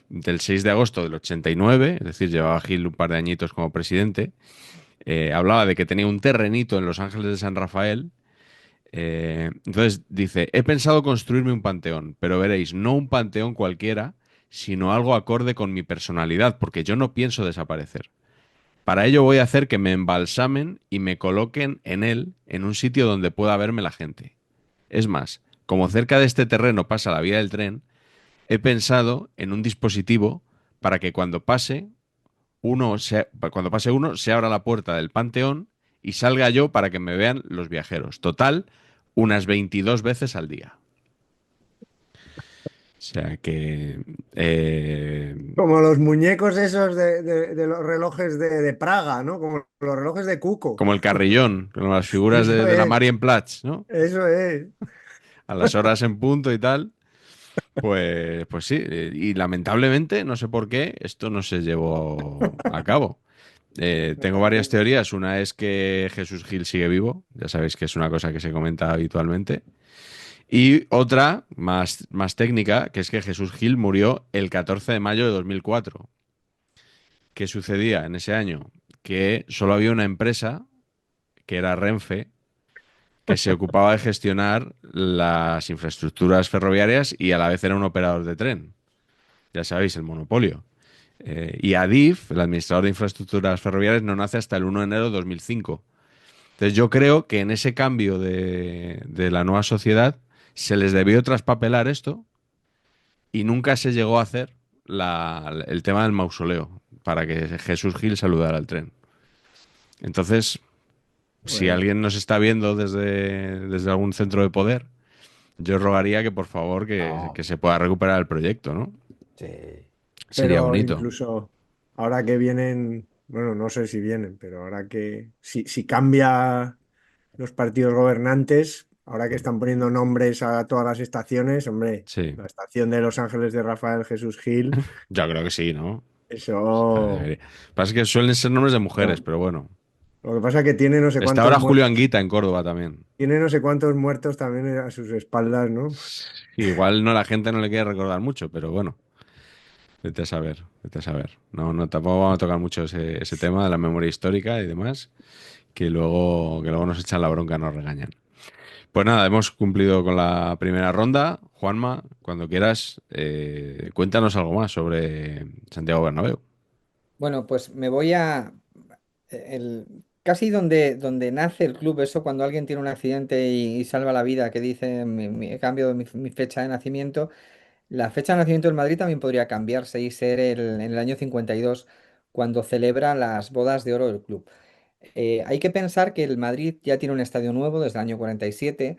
del 6 de agosto del 89, es decir, llevaba Gil un par de añitos como presidente. Hablaba de que tenía un terrenito en Los Ángeles de San Rafael. Entonces dice, he pensado construirme un panteón, pero veréis, no un panteón cualquiera, sino algo acorde con mi personalidad, porque yo no pienso desaparecer. Para ello voy a hacer que me embalsamen y me coloquen en él, en un sitio donde pueda verme la gente. Es más, como cerca de este terreno pasa la vía del tren, he pensado en un dispositivo para que cuando pase uno se abra la puerta del panteón y salga yo para que me vean los viajeros. Total, unas 22 veces al día. O sea que... Como los muñecos esos de los relojes de Praga, ¿no? Como los relojes de Cuco. como el Carrillón, como las figuras Eso de la es, Marienplatz, ¿no? eso es. A las horas en punto y tal. Pues sí, y lamentablemente, no sé por qué, esto no se llevó a cabo. Tengo varias teorías. Una es que Jesús Gil sigue vivo, ya sabéis que es una cosa que se comenta habitualmente. Y otra, más técnica, que es que Jesús Gil murió el 14 de mayo de 2004. ¿Qué sucedía en ese año? Que solo había una empresa, que era Renfe, que se ocupaba de gestionar las infraestructuras ferroviarias y a la vez era un operador de tren. Ya sabéis, el monopolio. Y Adif, el administrador de infraestructuras ferroviarias, no nace hasta el 1 de enero de 2005. Entonces yo creo que en ese cambio de la nueva sociedad se les debió traspapelar esto y nunca se llegó a hacer el tema del mausoleo para que Jesús Gil saludara al tren. Entonces, si Bueno, alguien nos está viendo desde algún centro de poder, yo rogaría que por favor que no, se pueda recuperar el proyecto, ¿no? sí. Sería pero bonito. incluso ahora que vienen, bueno, no sé si vienen, pero ahora que si cambia los partidos gobernantes, ahora que están poniendo nombres a todas las estaciones, hombre, Sí, la estación de Los Ángeles de Rafael Jesús Gil, yo creo que sí, ¿no? O sea, eso. pasa que suelen ser nombres de mujeres, pero bueno. Lo que pasa es que tiene no sé Está cuántos ahora Julio muertos, Anguita en Córdoba también. tiene no sé cuántos muertos también a sus espaldas, ¿no? Igual no la gente no le quiere recordar mucho, pero bueno, vete a saber, vete a saber. No, no, tampoco vamos a tocar mucho ese tema de la memoria histórica y demás, que luego nos echan la bronca, nos regañan. Pues nada, hemos cumplido con la primera ronda. Juanma, cuando quieras, cuéntanos algo más sobre Santiago Bernabéu. Bueno, pues me voy a casi donde nace el club, eso cuando alguien tiene un accidente y salva la vida, que dice cambio mi fecha de nacimiento. La fecha de nacimiento del Madrid también podría cambiarse y ser en el año 52, cuando celebra las bodas de oro del club. Hay que pensar que el Madrid ya tiene un estadio nuevo desde el año 47.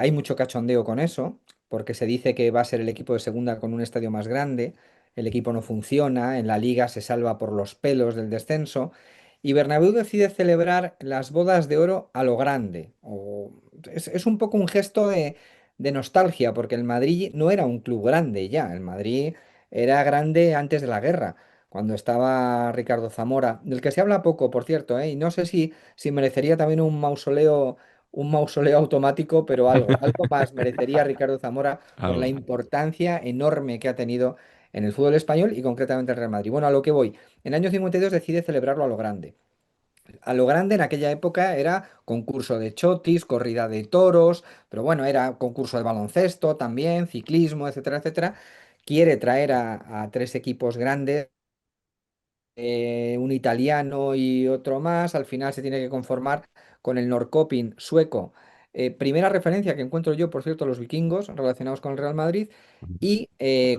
Hay mucho cachondeo con eso, porque se dice que va a ser el equipo de segunda con un estadio más grande. el equipo no funciona, en la liga se salva por los pelos del descenso, y Bernabéu decide celebrar las bodas de oro a lo grande. Es un poco un gesto de nostalgia, porque el Madrid no era un club grande ya, el Madrid era grande antes de la guerra, cuando estaba Ricardo Zamora, del que se habla poco, por cierto, ¿eh? Y no sé si merecería también un mausoleo automático, pero algo más merecería Ricardo Zamora por la Algo. importancia enorme que ha tenido en el fútbol español y concretamente el Real Madrid. Bueno, a lo que voy. En el año 52 decide celebrarlo a lo grande. A lo grande en aquella época era concurso de chotis, corrida de toros, pero bueno, era concurso de baloncesto también, ciclismo, etcétera, etcétera. Quiere traer a tres equipos grandes, un italiano y otro más. Al final se tiene que conformar con el Norrköping sueco. Primera referencia que encuentro yo, por cierto, los vikingos relacionados con el Real Madrid y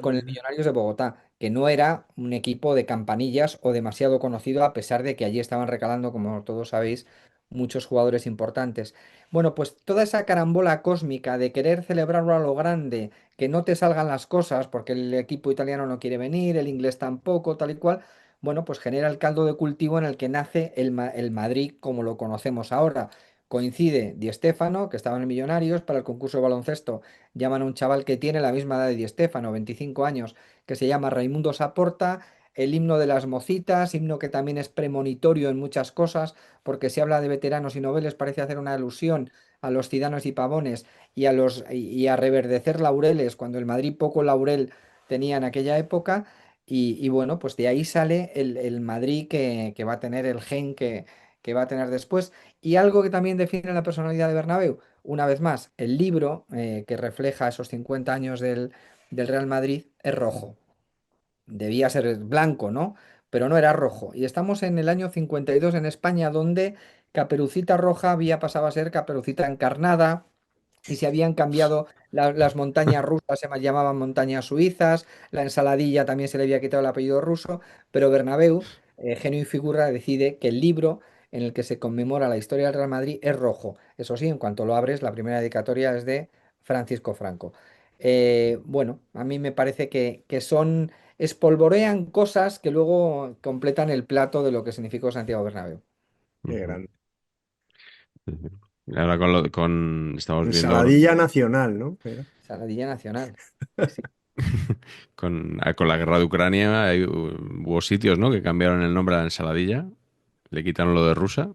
con el Millonarios de Bogotá, que no era un equipo de campanillas o demasiado conocido, a pesar de que allí estaban recalando, como todos sabéis, muchos jugadores importantes. Bueno, pues toda esa carambola cósmica de querer celebrarlo a lo grande, que no te salgan las cosas porque el equipo italiano no quiere venir, el inglés tampoco, tal y cual, bueno, pues genera el caldo de cultivo en el que nace el Madrid como lo conocemos ahora. Coincide Di Stéfano, que estaba en el Millonarios, para el concurso de baloncesto llaman a un chaval que tiene la misma edad de Di Stéfano, 25 años, que se llama Raimundo Saporta, el himno de las mocitas, himno que también es premonitorio en muchas cosas, porque se habla de veteranos y noveles, parece hacer una alusión a los cidanos y pavones y a reverdecer laureles, cuando el Madrid poco laurel tenía en aquella época. Y bueno, pues de ahí sale el Madrid que va a tener el gen que va a tener después. Y algo que también define la personalidad de Bernabéu, una vez más, el libro que refleja esos 50 años del Real Madrid es rojo. Debía ser blanco, ¿no? Pero no era rojo. Y estamos en el año 52 en España, donde Caperucita Roja había pasado a ser Caperucita Encarnada y se habían cambiado las montañas rusas, llamaban montañas suizas, la ensaladilla también se le había quitado el apellido ruso, pero Bernabéu, genio y figura, decide que el libro en el que se conmemora la historia del Real Madrid es rojo. Eso sí, en cuanto lo abres, la primera dedicatoria es de Francisco Franco. Bueno, a mí me parece que espolvorean cosas que luego completan el plato de lo que significó Santiago Bernabéu. Qué Ujú. grande. Sí, sí. Y ahora estamos viendo Ensaladilla nacional, ¿no? Era. Saladilla nacional. Sí, sí. con la guerra de Ucrania hubo sitios, ¿no? Que cambiaron el nombre a la ensaladilla, le quitaron lo de rusa.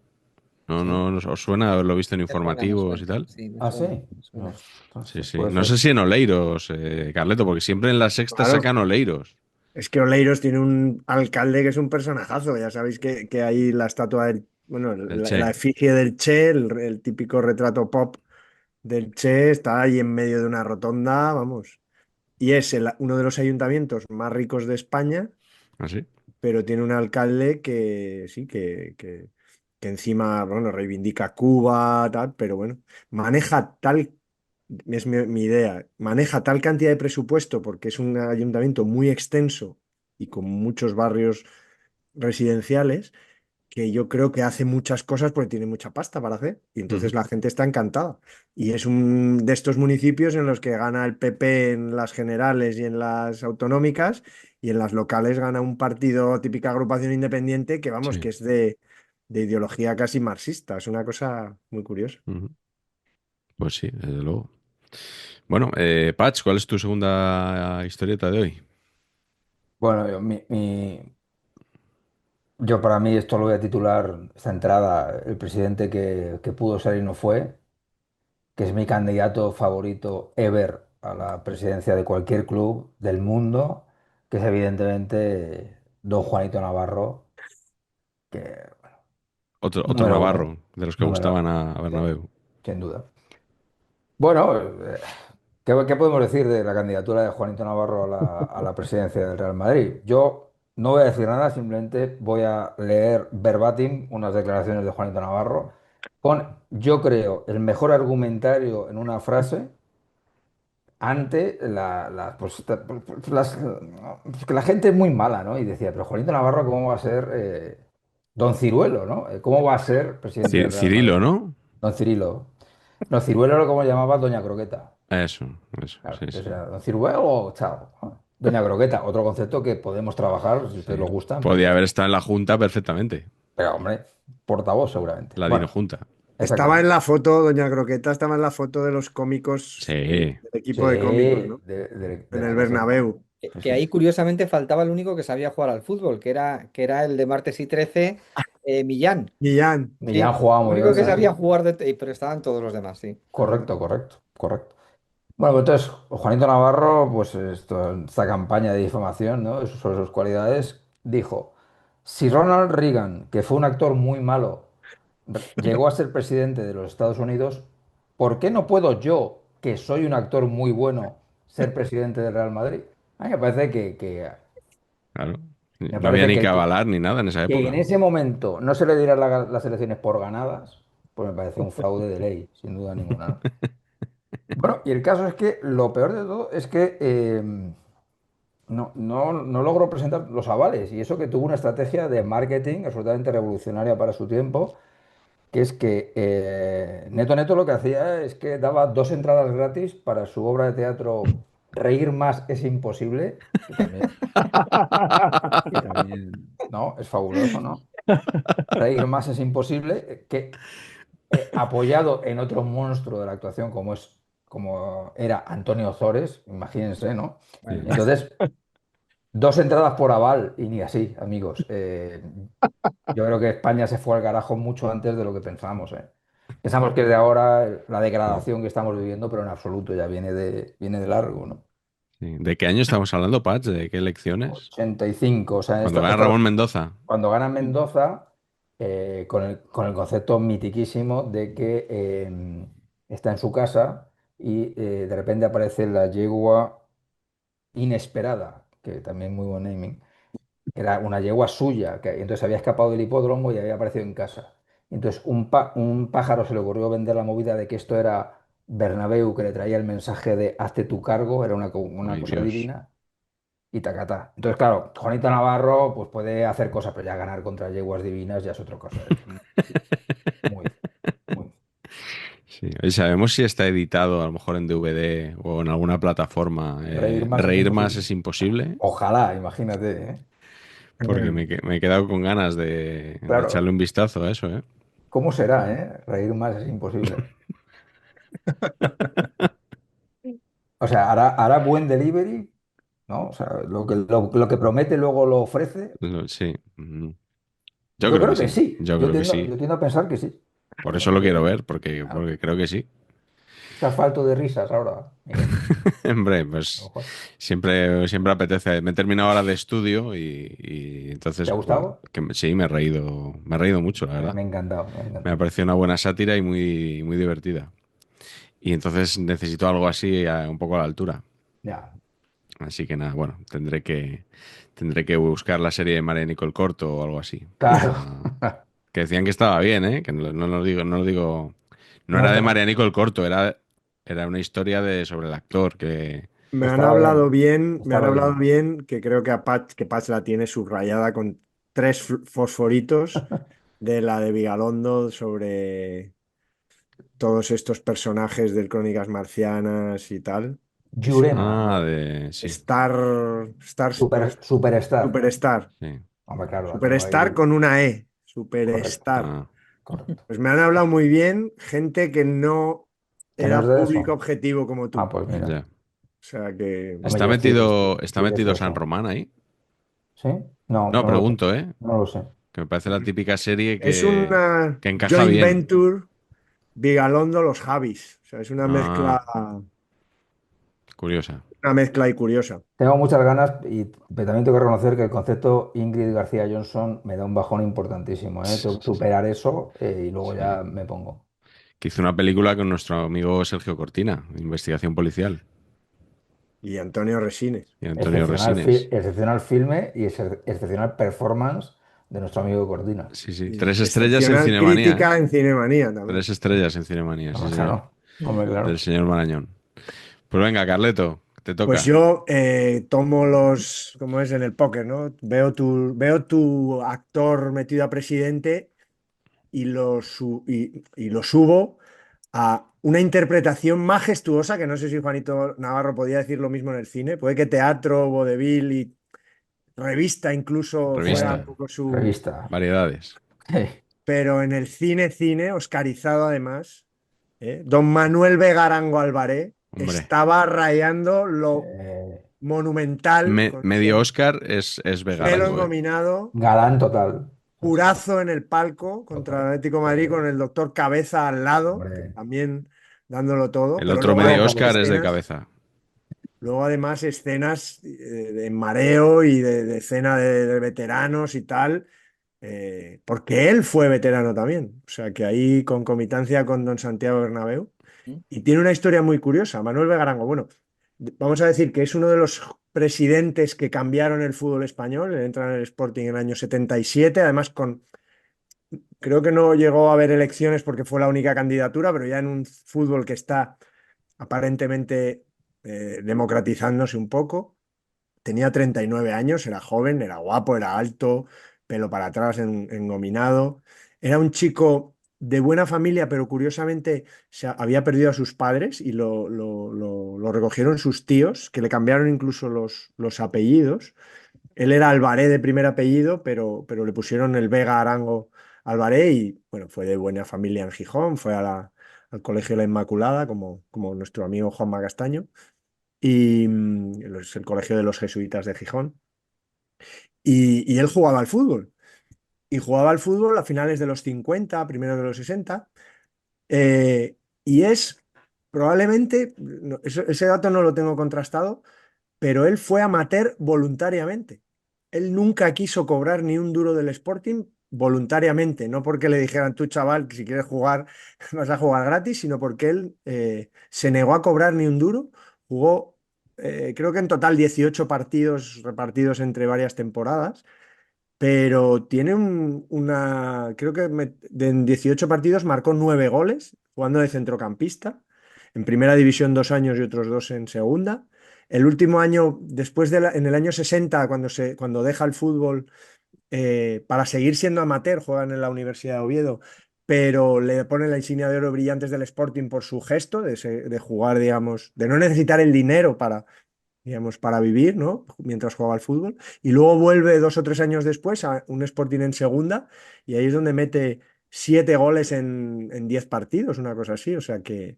¿No, Sí. no os suena haberlo visto en Me suena, me informativos y suena. tal? Sí, me Ah, sí. suena, me No, suena. Sí, entonces sí. puede No ser. sé si en Oleiros, Carleto, porque siempre en la sexta Claro. sacan Oleiros. Es que Oleiros tiene un alcalde que es un personajazo. Ya sabéis que hay la estatua del, bueno, El la Che. efigie del Che, el típico retrato pop del Che, está ahí en medio de una rotonda, vamos. Y es uno de los ayuntamientos más ricos de España, ¿Así? pero tiene un alcalde que sí, que encima, bueno, reivindica Cuba, tal, pero bueno, maneja tal, es mi idea, maneja tal cantidad de presupuesto porque es un ayuntamiento muy extenso y con muchos barrios residenciales, que yo creo que hace muchas cosas porque tiene mucha pasta para hacer y entonces Ujú. la gente está encantada. Y es un de estos municipios en los que gana el PP en las generales y en las autonómicas y en las locales gana un partido, típica agrupación independiente que vamos, Sí. que es de ideología casi marxista. Es una cosa muy curiosa. Ujú. Pues sí, desde luego. Bueno, Patch, ¿cuál es tu segunda historieta de hoy? Bueno, yo para mí esto lo voy a titular, esta entrada, el presidente que pudo ser y no fue, que es mi candidato favorito ever a la presidencia de cualquier club del mundo, que es evidentemente don Juanito Navarro, que Otro número uno, Navarro, de los que número, gustaban a sí, Bernabéu. sin duda. Bueno, ¿qué podemos decir de la candidatura de Juanito Navarro a la presidencia del Real Madrid? Yo no voy a decir nada, simplemente voy a leer verbatim unas declaraciones de Juanito Navarro con, yo creo, el mejor argumentario en una frase ante que la gente es muy mala, ¿no? Y decía, pero Juanito Navarro, ¿cómo va a ser Don Ciruelo, ¿no? ¿Cómo va a ser presidente del Real Madrid? Cirilo, ¿no? Don Cirilo. No, Ciruelo era como llamaba Doña Croqueta. Eso, Claro, sí, entonces sí. era Don Ciruelo, chao. Doña Croqueta, otro concepto que podemos trabajar, si a ustedes Sí. les gustan, Podía pero, haber estado en la Junta perfectamente, pero hombre, portavoz seguramente. la Dino Bueno, Junta. Estaba en exactamente. la foto, Doña Croqueta estaba en la foto de los cómicos, Sí, del Sí, equipo de cómicos, ¿no? de En la el leche. Bernabéu. Que Sí, que sí. ahí curiosamente faltaba el único que sabía jugar al fútbol, que era el de martes y 13, Millán. Millán. Millán Sí, jugaba el muy único bien, que sí, sabía sí. jugar, pero estaban todos los demás, sí. Correcto, correcto, correcto. Bueno, pues entonces, Juanito Navarro, pues esta campaña de difamación, ¿no? Sobre sus cualidades, dijo, si Ronald Reagan, que fue un actor muy malo, llegó a ser presidente de los Estados Unidos, ¿por qué no puedo yo, que soy un actor muy bueno, ser presidente del Real Madrid? A mí me parece claro. me No había parece ni que que avalar ni nada en esa que en época. ese momento no se le dieran las elecciones por ganadas, pues me parece un fraude de ley, sin duda ninguna, ¿no? Bueno, y el caso es que lo peor de todo es que no logró presentar los avales, y eso que tuvo una estrategia de marketing absolutamente revolucionaria para su tiempo, que es que Neto Neto lo que hacía es que daba 2 entradas gratis para su obra de teatro Reír más es imposible, que también, ¿no? Es fabuloso, ¿no? Reír más es imposible, que apoyado en otro monstruo de la actuación como era Antonio Ozores, imagínense, ¿no? Sí. Y entonces, 2 entradas por aval y ni así, amigos. Yo creo que España se fue al carajo mucho antes de lo que pensamos, ¿eh? Pensamos que es de ahora la degradación que estamos viviendo, pero en absoluto, ya viene de largo, ¿no? Sí. ¿De qué año estamos hablando, Patch? ¿De qué elecciones? 85, o sea, Cuando gana Ramón Mendoza. cuando gana Mendoza, con el concepto mitiquísimo de que está en su casa y de repente aparece la yegua inesperada, que también muy buen naming, era una yegua suya, que entonces había escapado del hipódromo y había aparecido en casa. Entonces un pájaro se le ocurrió vender la movida de que esto era Bernabéu, que le traía el mensaje de hazte tu cargo, era una Ay, cosa Dios. divina, y tacatá. Entonces, claro, Juanito Navarro pues puede hacer cosas, pero ya ganar contra yeguas divinas ya es otra cosa. Es muy difícil, muy difícil, muy difícil. Sí. Oye, ¿sabemos si está editado a lo mejor en DVD o en alguna plataforma? Reír más es Reír más imposible. es imposible, Ojalá, imagínate, ¿eh? porque Mm. me he quedado con ganas de echarle Claro, un vistazo a eso, ¿eh? ¿cómo será, eh? Reír más es imposible. O sea, hará buen delivery, ¿no? O sea, lo que promete luego lo ofrece. Sí. Mm. Yo Yo creo que creo que sí. sí. Yo Yo creo que tiendo, sí. yo tiendo a pensar que sí. Por Me eso lo parece, quiero ver, porque, claro. porque creo que sí. Estás falto de risas ahora, Miguel. Hombre, A lo pues mejor. siempre apetece. Me he terminado ahora de estudio y ¿Te entonces ha pues, gustado? sí, me he reído mucho, la verdad. Me ha encantado, me ha Me ha encantado. parecido una buena sátira y muy divertida. Y entonces necesito algo así un poco a la altura. Ya, Así que nada, bueno, tendré que buscar la serie de María Nicole Corto o algo así. claro. Que decían que estaba bien, ¿eh? Que no lo digo, no lo digo. No No era de estaba, María Nicole Corto, era una historia sobre el actor que. estaba bien. Me han Estaba hablado bien. bien, que creo que Patch la tiene subrayada con tres fosforitos de la de Vigalondo sobre todos estos personajes del Crónicas Marcianas y tal, que se Jurema, llama Sí, Superstar. Superstar. sí. Hombre, claro, la tengo Superstar ahí. con una E. Correcto, Superstar. Ah, correcto. Pues me han hablado muy bien gente que no Que no era es de público eso. objetivo como tú. Ah, pues mira. ya. O sea que Hombre, ¿Está yo metido, sí, está sí que metido sé San eso. Román ahí? ¿Sí? No, No, no lo sé. pregunto, ¿eh? No lo sé. Que me parece la típica serie es que, una que encaja joint bien. venture Vigalondo los Javis. O sea, es Ah, curiosa. una mezcla y curiosa. Tengo muchas ganas pero también tengo que reconocer que el concepto Ingrid García Johnson me da un bajón importantísimo, ¿eh? Tengo que superar eso y luego Sí. ya me pongo. Que hizo una película con nuestro amigo Sergio Cortina, Investigación Policial, Y Antonio Resines. y Antonio Excepcional, Resines. excepcional filme y excepcional performance de nuestro amigo Cortina. Sí, sí. Y 3 estrellas en excepcional Cinemanía, ¿eh? crítica en Cinemanía también. 3 estrellas en Cinemanía, sí, Hombre, señor. claro, hombre, Del claro. señor Marañón. Pues venga, Carleto, te Pues toca. yo tomo como es en el póker, ¿no? Veo tu actor metido a presidente y lo subo a una interpretación majestuosa, que no sé si Juanito Navarro podía decir lo mismo en el cine. Puede que teatro, vodevil y revista incluso fuera un Revista, poco su... Revista. variedades. Pero en el cine, oscarizado además, don Manuel Vega Arango Albaré Hombre, estaba rayando lo Eh, monumental con medio ese Oscar es pelo Vegarango, ¿eh? engominado, galán total. purazo en el palco contra el Total. Atlético de Madrid con Total. el doctor Cabeza al lado, Hombre, también dándolo todo, El pero otro luego medio además Oscar es de escenas, cabeza. de mareo y de escena de veteranos y tal, porque él fue veterano también, o sea que ahí concomitancia con don Santiago Bernabéu. Y tiene una historia muy curiosa, Manuel Vegarango. Bueno, vamos a decir que es uno de los presidentes que cambiaron el fútbol español. Él entra en el Sporting en el año 77, además creo que no llegó a haber elecciones porque fue la única candidatura, pero ya en un fútbol que está aparentemente democratizándose un poco. Tenía 39 años, era joven, era guapo, era alto, pelo para atrás, engominado. Era un chico de buena familia, pero curiosamente había perdido a sus padres y lo recogieron sus tíos, que le cambiaron incluso los apellidos. Él era Alvaré de primer apellido, pero le pusieron el Vega Arango Alvaré y bueno, fue de buena familia en Gijón, fue al Colegio La Inmaculada, como nuestro amigo Juanma Castaño, y es el Colegio de los Jesuitas de Gijón. Y él jugaba al fútbol. Y jugaba al fútbol a finales de los 50, primeros de los 60. Y es probablemente, ese dato no lo tengo contrastado, pero él fue amateur voluntariamente. Él nunca quiso cobrar ni un duro del Sporting voluntariamente, no porque le dijeran tú, chaval, que si quieres jugar vas a jugar gratis, sino porque él se negó a cobrar ni un duro. Jugó, creo que en total 18 partidos repartidos entre varias temporadas, pero tiene creo que en 18 partidos marcó 9 goles, jugando de centrocampista, en primera división 2 años y otros 2 en segunda. El último año, en el año 60, cuando deja el fútbol para seguir siendo amateur, juegan en la Universidad de Oviedo, pero le ponen la insignia de oro brillantes del Sporting por su gesto de jugar, digamos, de no necesitar el dinero para vivir, ¿no? Mientras jugaba al fútbol. Y luego vuelve 2 o 3 años después a un Sporting en segunda y ahí es donde mete 7 goles en 10 partidos, una cosa así. O sea que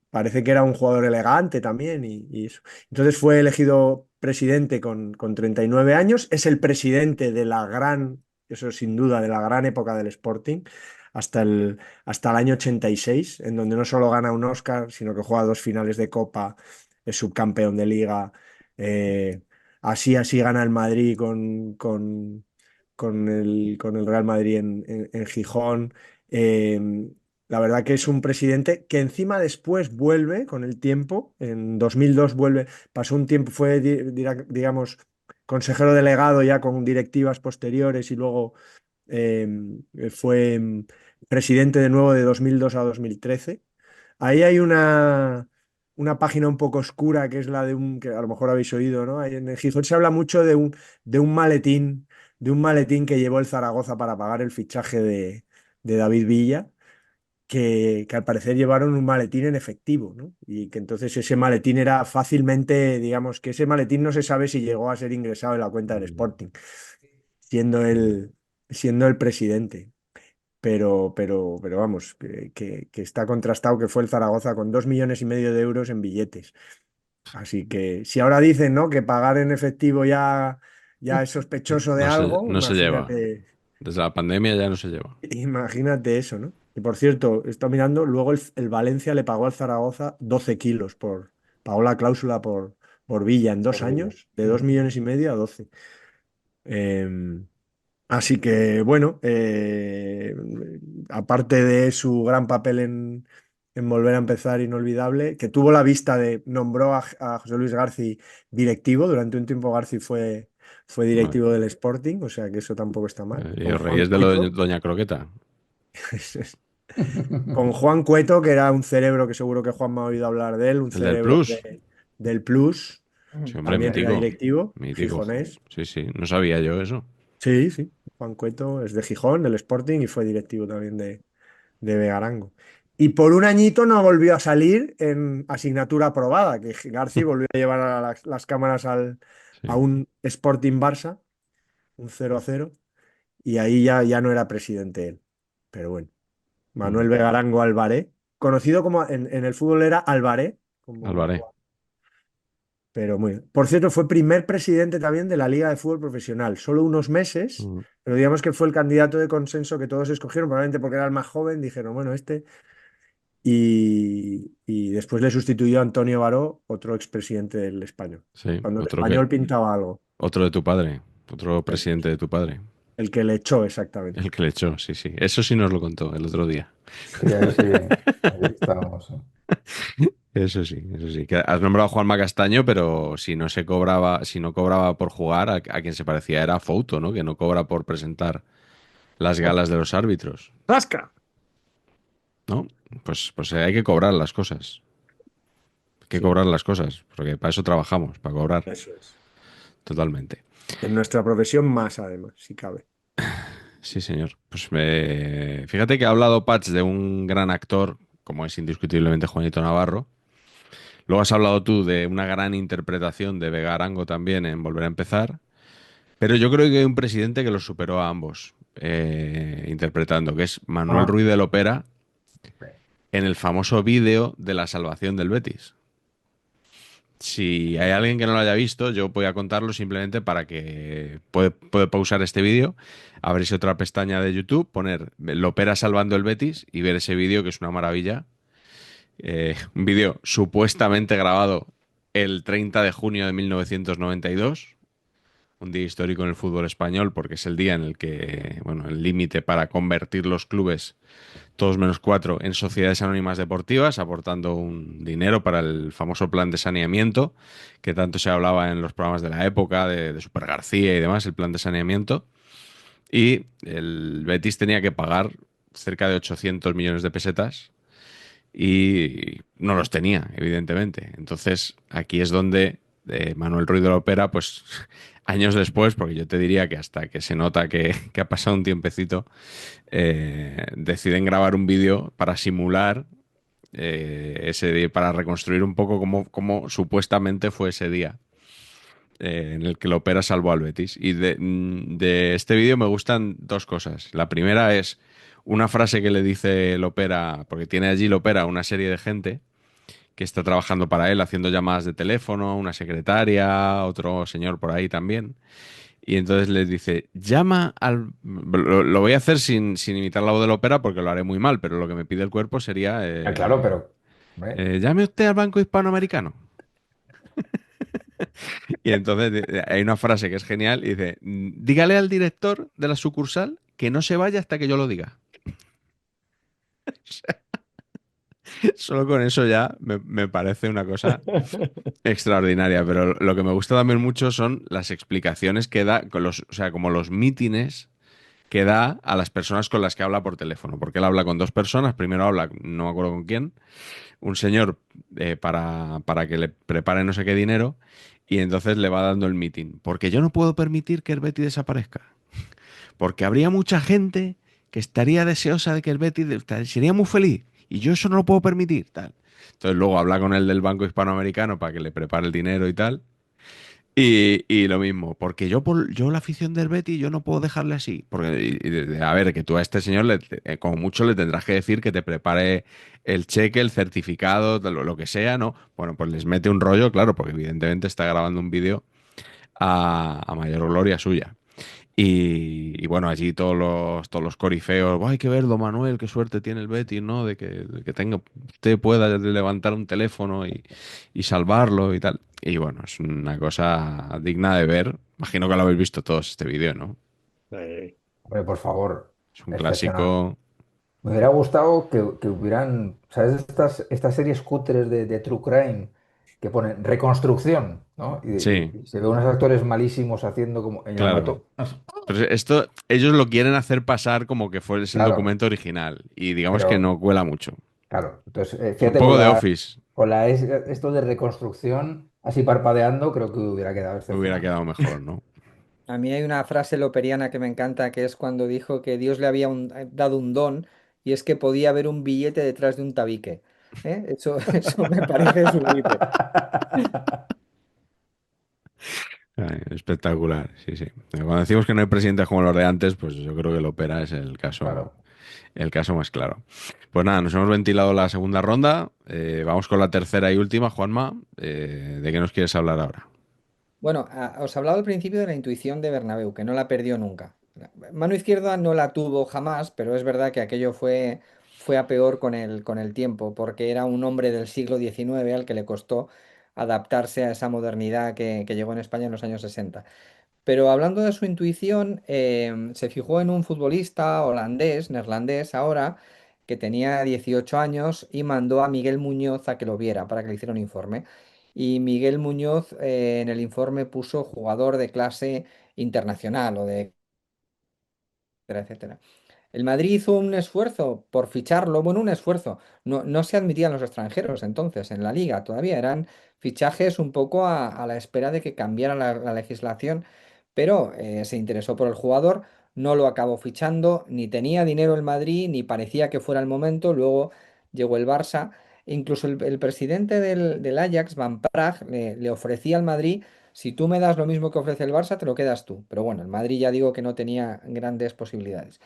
parece que era un jugador elegante también y eso. Entonces fue elegido presidente con 39 años. Es el presidente de la gran, eso sin duda, de la gran época del Sporting. Hasta el año 86, en donde no solo gana un Oscar, sino que juega 2 finales de Copa, es subcampeón de liga. eh, así gana el Madrid con el Real Madrid en Gijón. Eh, la verdad que es un presidente que encima después vuelve con el tiempo. En 2002 vuelve, pasó un tiempo, fue, digamos, consejero delegado ya con directivas posteriores y luego eh, fue presidente de nuevo de 2002 a 2013. Ahí hay una página un poco oscura que es la que a lo mejor habéis oído, ¿no? Ahí en el Gijón se habla mucho de un maletín, de un maletín que llevó el Zaragoza para pagar el fichaje de David Villa, que al parecer llevaron un maletín en efectivo, ¿no? Y que entonces ese maletín era fácilmente, digamos, que ese maletín no se sabe si llegó a ser ingresado en la cuenta del Sporting, siendo siendo el presidente. Pero vamos, que está contrastado que fue el Zaragoza con 2,5 millones de euros en billetes. Así que si ahora dicen, ¿no?, que pagar en efectivo ya es sospechoso de algo, No se lleva. imagínate, Desde la pandemia ya no se lleva. imagínate eso, ¿no? Y por cierto, estoy mirando, luego el Valencia le pagó al Zaragoza 12 kilos pagó la cláusula por Villa en dos horrible. años, de 2,5 millones a 12. Em, Así que bueno, aparte de su gran papel en Volver a Empezar Inolvidable, que tuvo la vista nombró a José Luis Garci directivo, durante un tiempo Garci fue Bueno, directivo del Sporting, o sea que eso tampoco está mal. y Con os Juan reíes de lo de Cueto, Doña Croqueta. con Juan Cueto, que era un cerebro que seguro que Juan me ha oído hablar de él, un El del cerebro Plus. del Plus, Sí, hombre, también era mítico. directivo, Mítico. gijonés. Sí, sí. No sabía yo eso. Sí, sí. Juan Cueto es de Gijón, del Sporting, y fue directivo también de Begarango. Y por un añito no volvió a salir en asignatura aprobada, que Garci volvió a llevar a las cámaras a Sí. un Sporting Barça, un 0-0, y ahí ya no era presidente él. Pero bueno, Mm. Manuel Vegarango Alvaré, conocido como en el fútbol era Alvaré, como, Álvarez. pero muy bien. Por cierto, fue primer presidente también de la Liga de Fútbol Profesional, solo unos meses, Mm. pero digamos que fue el candidato de consenso que todos escogieron, probablemente porque era el más joven, dijeron, bueno, este. Y después le sustituyó Antonio Baró, otro expresidente del Español, Sí, cuando el Español pintaba algo. otro de tu padre, otro Eso es. presidente de tu padre, El que le echó exactamente. el que le echó, sí, sí. Eso sí nos lo contó el otro día. Sí, ahí estábamos. Eso sí. Que has nombrado a Juanma Castaño, pero si no se cobraba, si no cobraba por jugar, a quien se parecía era a Fouto, ¿no? Que no cobra por presentar las galas de los árbitros, ¡Zasca! ¿no? Pues hay que cobrar las cosas. Hay que Sí, cobrar las cosas, porque para eso trabajamos, para cobrar, eso es. totalmente. En nuestra profesión más, además, si cabe. Sí, señor. Fíjate que ha hablado Patch de un gran actor, como es indiscutiblemente Juanito Navarro. Luego has hablado tú de una gran interpretación de Vega Arango también en Volver a empezar. Pero yo creo que hay un presidente que los superó a ambos interpretando, que es Manuel Ah, Ruiz de Lopera en el famoso vídeo de la salvación del Betis. Si hay alguien que no lo haya visto, yo voy a contarlo simplemente para que puede pausar este vídeo, abrirse otra pestaña de YouTube, poner Lopera salvando el Betis y ver ese vídeo que es una maravilla. Un vídeo supuestamente grabado el 30 de junio de 1992, un día histórico en el fútbol español porque es el día en el que, bueno, el límite para convertir los clubes, todos menos cuatro, en sociedades anónimas deportivas, aportando un dinero para el famoso plan de saneamiento, que tanto se hablaba en los programas de la época, de Super García y demás, el plan de saneamiento. Y el Betis tenía que pagar cerca de 800 millones de pesetas y no los tenía, evidentemente. Entonces, aquí es donde Manuel Ruiz de la Opera, pues años después, porque yo te diría que hasta que se nota que ha pasado un tiempecito, deciden grabar un vídeo para simular ese día, para reconstruir un poco cómo supuestamente fue ese día en el que el Opera salvó al Betis. Y de este vídeo me gustan dos cosas. La primera es una frase que le dice el Opera, porque tiene allí el Opera una serie de gente que está trabajando para él, haciendo llamadas de teléfono, una secretaria, otro señor por ahí también. Y entonces les dice, llama al... Lo voy a hacer sin imitar la voz del Opera porque lo haré muy mal, pero lo que me pide el cuerpo sería, claro, pero, hombre, llame usted al Banco Hispanoamericano. Y entonces hay una frase que es genial y dice, dígale al director de la sucursal que no se vaya hasta que yo lo diga. Solo con eso ya me parece una cosa extraordinaria, pero lo que me gusta también mucho son las explicaciones que da, o sea, como los mítines que da a las personas con las que habla por teléfono, porque él habla con dos personas, primero habla, no me acuerdo con quién, un señor para que le prepare no sé qué dinero, y entonces le va dando el meeting, porque yo no puedo permitir que el Betty desaparezca, porque habría mucha gente que estaría deseosa de que el Betty sería muy feliz, y yo eso no lo puedo permitir, tal. Entonces luego habla con el del Banco Hispanoamericano para que le prepare el dinero y tal. Y lo mismo, porque yo la afición del Betty yo no puedo dejarle así. Porque, a ver, que tú a este señor como mucho le tendrás que decir que te prepare el cheque, el certificado, lo que sea, ¿no? Bueno, pues les mete un rollo, claro, porque evidentemente está grabando un vídeo a mayor gloria suya. Y bueno, allí todos los corifeos, "Buah, hay que verlo, Manuel, qué suerte tiene el Betis, ¿no? De que usted pueda levantar un teléfono y salvarlo y tal. Y bueno, es una cosa digna de ver. Imagino que lo habéis visto todos este vídeo, ¿no? Eh, hombre, por favor, Es un excepcional. clásico. Me hubiera gustado que hubieran, ¿sabes? Estas series cutres de True Crime que ponen reconstrucción, ¿no? Sí, Y se ve unos actores malísimos haciendo como. Y lo claro. noto. Pero esto, ellos lo quieren hacer pasar como que fue el Claro, documento original. Y digamos que pero no cuela mucho. claro. Entonces, Un fíjate poco de Office esto de reconstrucción, así parpadeando, creo que hubiera quedado hubiera excepcional. quedado mejor, ¿no? A mí hay una frase loperiana que me encanta, que es cuando dijo que Dios le había dado un don y es que podía haber un billete detrás de un tabique. ¿Eh? Eso, eso me parece sublime. Ay, espectacular, sí, sí. Cuando decimos que no hay presidentes como los de antes, pues yo creo que el Opera es Claro. el caso más claro. Pues nada, nos hemos ventilado la segunda ronda. Vamos con la tercera y última, Juanma. ¿De qué nos quieres hablar ahora? Bueno, os hablaba al principio de la intuición de Bernabéu, que no la perdió nunca. Mano izquierda no la tuvo jamás, pero es verdad que aquello fue a peor con el tiempo, porque era un hombre del siglo XIX al que le costó adaptarse a esa modernidad que llegó en España en los años 60. Pero hablando de su intuición, se fijó en un futbolista holandés, neerlandés ahora, que tenía 18 años y mandó a Miguel Muñoz a que lo viera para que le hiciera un informe. Y Miguel Muñoz en el informe puso jugador de clase internacional o de etcétera, etcétera. El Madrid hizo un esfuerzo por ficharlo, bueno, un esfuerzo. No, no se admitían los extranjeros entonces en la liga, todavía eran fichajes un poco a la espera de que cambiara la legislación, pero se interesó por el jugador, no lo acabó fichando, ni tenía dinero el Madrid, ni parecía que fuera el momento, luego llegó el Barça, e incluso el presidente del Ajax, Van Praag, le ofrecía al Madrid, si tú me das lo mismo que ofrece el Barça, te lo quedas tú. Pero bueno, el Madrid ya digo que no tenía grandes posibilidades.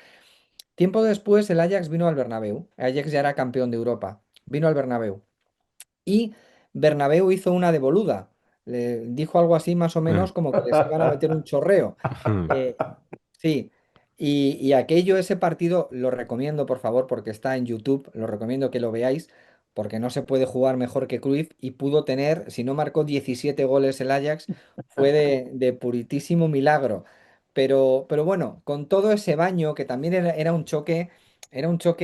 Tiempo después, el Ajax vino al Bernabéu. El Ajax ya era campeón de Europa. Vino al Bernabéu. Y Bernabéu hizo una devoluda. Le dijo algo así más o menos como que les iban a meter un chorreo. Eh, Sí, y aquello, ese partido, lo recomiendo, por favor, porque está en YouTube, lo recomiendo que lo veáis, porque no se puede jugar mejor que Cruyff y pudo tener, si no marcó 17 goles el Ajax, fue de puritísimo milagro. Pero bueno, con todo ese baño, que también era un choque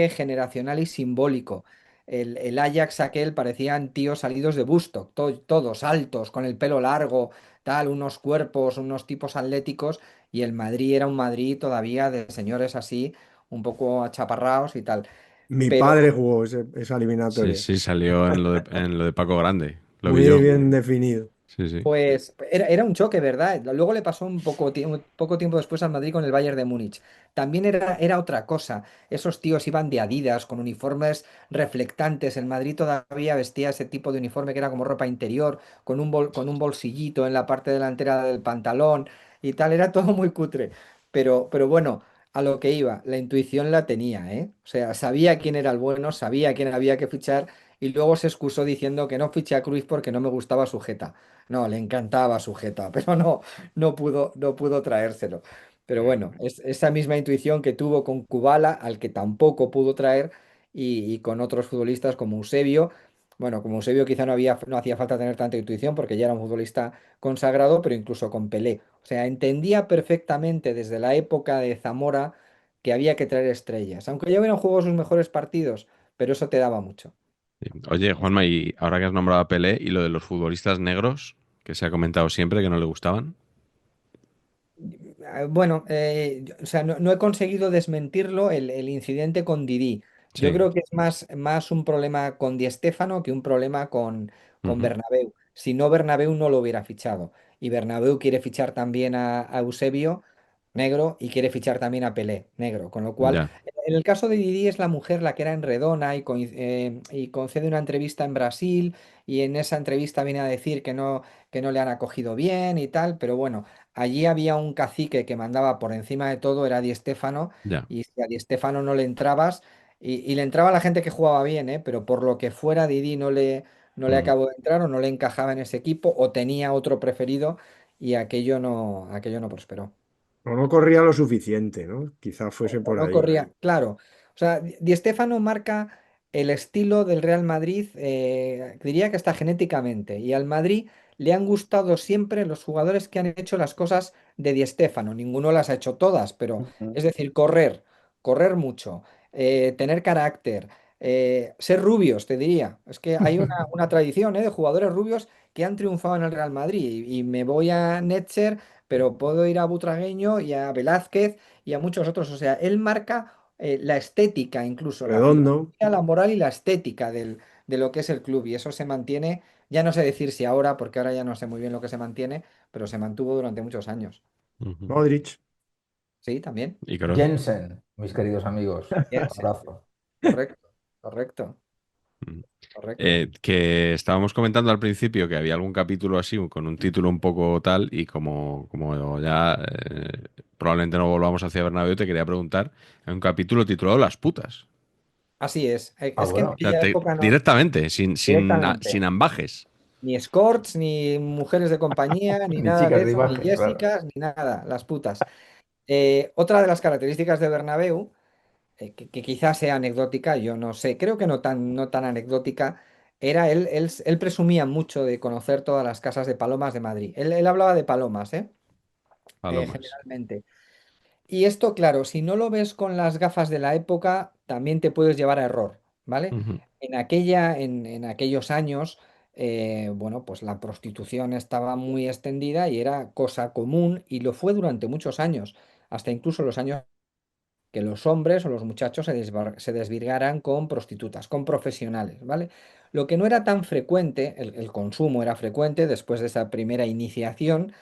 generacional y simbólico. El Ajax aquel parecían tíos salidos de Woodstock, todos altos, con el pelo largo, tal, unos cuerpos, unos tipos atléticos y el Madrid era un Madrid todavía de señores así, un poco achaparrados y tal. Mi Pero padre jugó esa Sí, eliminatoria. sí, salió en lo de Paco Grande. Lo vi Muy yo. bien definido. Sí, sí. pues era un choque, ¿verdad? Luego le pasó un poco tiempo después al Madrid con el Bayern de Múnich. También era otra cosa. Esos tíos iban de Adidas, con uniformes reflectantes. El Madrid todavía vestía ese tipo de uniforme que era como ropa interior, con un bolsillito en la parte delantera del pantalón y tal. Era todo muy cutre. Pero bueno, a lo que iba, la intuición la tenía, ¿eh? O sea, sabía quién era el bueno, sabía quién había que fichar y luego se excusó diciendo que no fiché a Cruyff porque no me gustaba su jeta. No, le encantaba Sujeta, pero no pudo traérselo. Pero bueno, es esa misma intuición que tuvo con Kubala, al que tampoco pudo traer, y con otros futbolistas como Eusebio. Bueno, como Eusebio quizá no hacía falta tener tanta intuición porque ya era un futbolista consagrado, pero incluso con Pelé. O sea, entendía perfectamente desde la época de Zamora que había que traer estrellas, aunque ya hubieran jugado sus mejores partidos, pero eso te daba mucho. Sí. Oye, Juanma, y ahora que has nombrado a Pelé y lo de los futbolistas negros, que se ha comentado siempre que no le gustaban. Bueno, o sea, no he conseguido desmentirlo el incidente con Didi. Yo Sí. creo que es más un problema con Di Stéfano que un problema con Ujú. Bernabéu. Si no, Bernabéu no lo hubiera fichado. Y Bernabéu quiere fichar también a Eusebio, negro, y quiere fichar también a Pelé, negro. Con lo cual, Ya. en el caso de Didi es la mujer la que era enredona y concede una entrevista en Brasil y en esa entrevista viene a decir que no le han acogido bien y tal, pero bueno. Allí había un cacique que mandaba por encima de todo, era Di Stéfano, Ya. y si a Di Stéfano no le entrabas, y le entraba la gente que jugaba bien, ¿eh? Pero por lo que fuera, Didi no le Mm. acabó de entrar o no le encajaba en ese equipo o tenía otro preferido y aquello no prosperó. O no corría lo suficiente, ¿no? Quizá fuese O por no ahí. corría, claro. O sea, Di Stéfano marca el estilo del Real Madrid, diría que está genéticamente. Y al Madrid le han gustado siempre los jugadores que han hecho las cosas de Di Stéfano. Ninguno las ha hecho todas, pero Ujú. es decir, correr mucho, tener carácter, ser rubios, te diría. Es que hay una tradición, de jugadores rubios que han triunfado en el Real Madrid. Y me voy a Netzer, pero puedo ir a Butragueño y a Velázquez y a muchos otros. O sea, él marca la estética, incluso la Redondo. filosofía, la moral y la estética de lo que es el club. Y eso se mantiene, ya no sé decir si ahora, porque ahora ya no sé muy bien lo que se mantiene, pero se mantuvo durante muchos años. Ujú. Modric. Sí, también. ¿Y Kroos? Jensen, mis queridos amigos, un Jensen. abrazo. correcto, correcto, Mm. correcto. Que estábamos comentando al principio que había algún capítulo así con un título un poco tal y como ya probablemente no volvamos hacia Bernabéu, te quería preguntar, hay un capítulo titulado Las putas. Así es. Ah, Es que en O bueno, sea, aquella época no, directamente, sin directamente. ambajes. Ni escorts, ni mujeres de compañía, ni ni nada chicas de de eso, ni imagen, claro. Jessicas, ni nada, las putas. Otra de las características de Bernabéu, que quizás sea anecdótica, yo no sé, creo que no tan anecdótica, era él presumía mucho de conocer todas las casas de palomas de Madrid. Él hablaba de palomas, Palomas. generalmente. Y esto, claro, si no lo ves con las gafas de la época, también te puedes llevar a error, ¿vale? Ujú. En aquellos años, bueno, pues la prostitución estaba muy extendida y era cosa común y lo fue durante muchos años, hasta incluso los años que los hombres o los muchachos se desvirgaran con prostitutas, con profesionales, ¿vale? Lo que no era tan frecuente, el consumo era frecuente después de esa primera iniciación,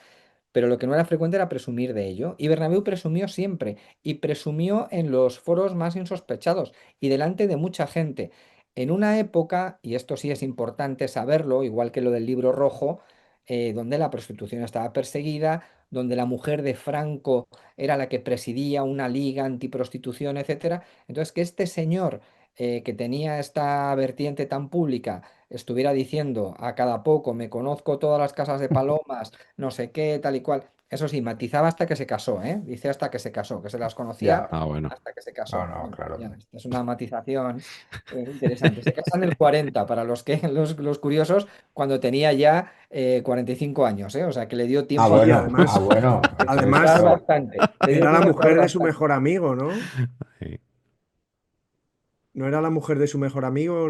pero lo que no era frecuente era presumir de ello. Y Bernabéu presumió siempre, y presumió en los foros más insospechados y delante de mucha gente. En una época, y esto sí es importante saberlo, igual que lo del Libro Rojo, donde la prostitución estaba perseguida, donde la mujer de Franco era la que presidía una liga antiprostitución, etcétera. Entonces, que este señor que tenía esta vertiente tan pública estuviera diciendo a cada poco, me conozco todas las casas de palomas, no sé qué, tal y cual. Eso sí, matizaba hasta que se casó, ¿eh? Dice hasta que se casó, que se las conocía Ya, Ah, bueno. hasta que se no, casó. no, Bueno, claro. ya, esta es una matización interesante. Se casa en el 40, para los curiosos, cuando tenía ya 45 años, ¿eh? O sea, que le dio Ah, tiempo a Sí, bueno, ah, además, bueno, eso es, madurar además claro. bastante. Le dio era la tiempo a madurar mujer de su bastante. mejor amigo, ¿no? Sí. ¿No era la mujer de su mejor amigo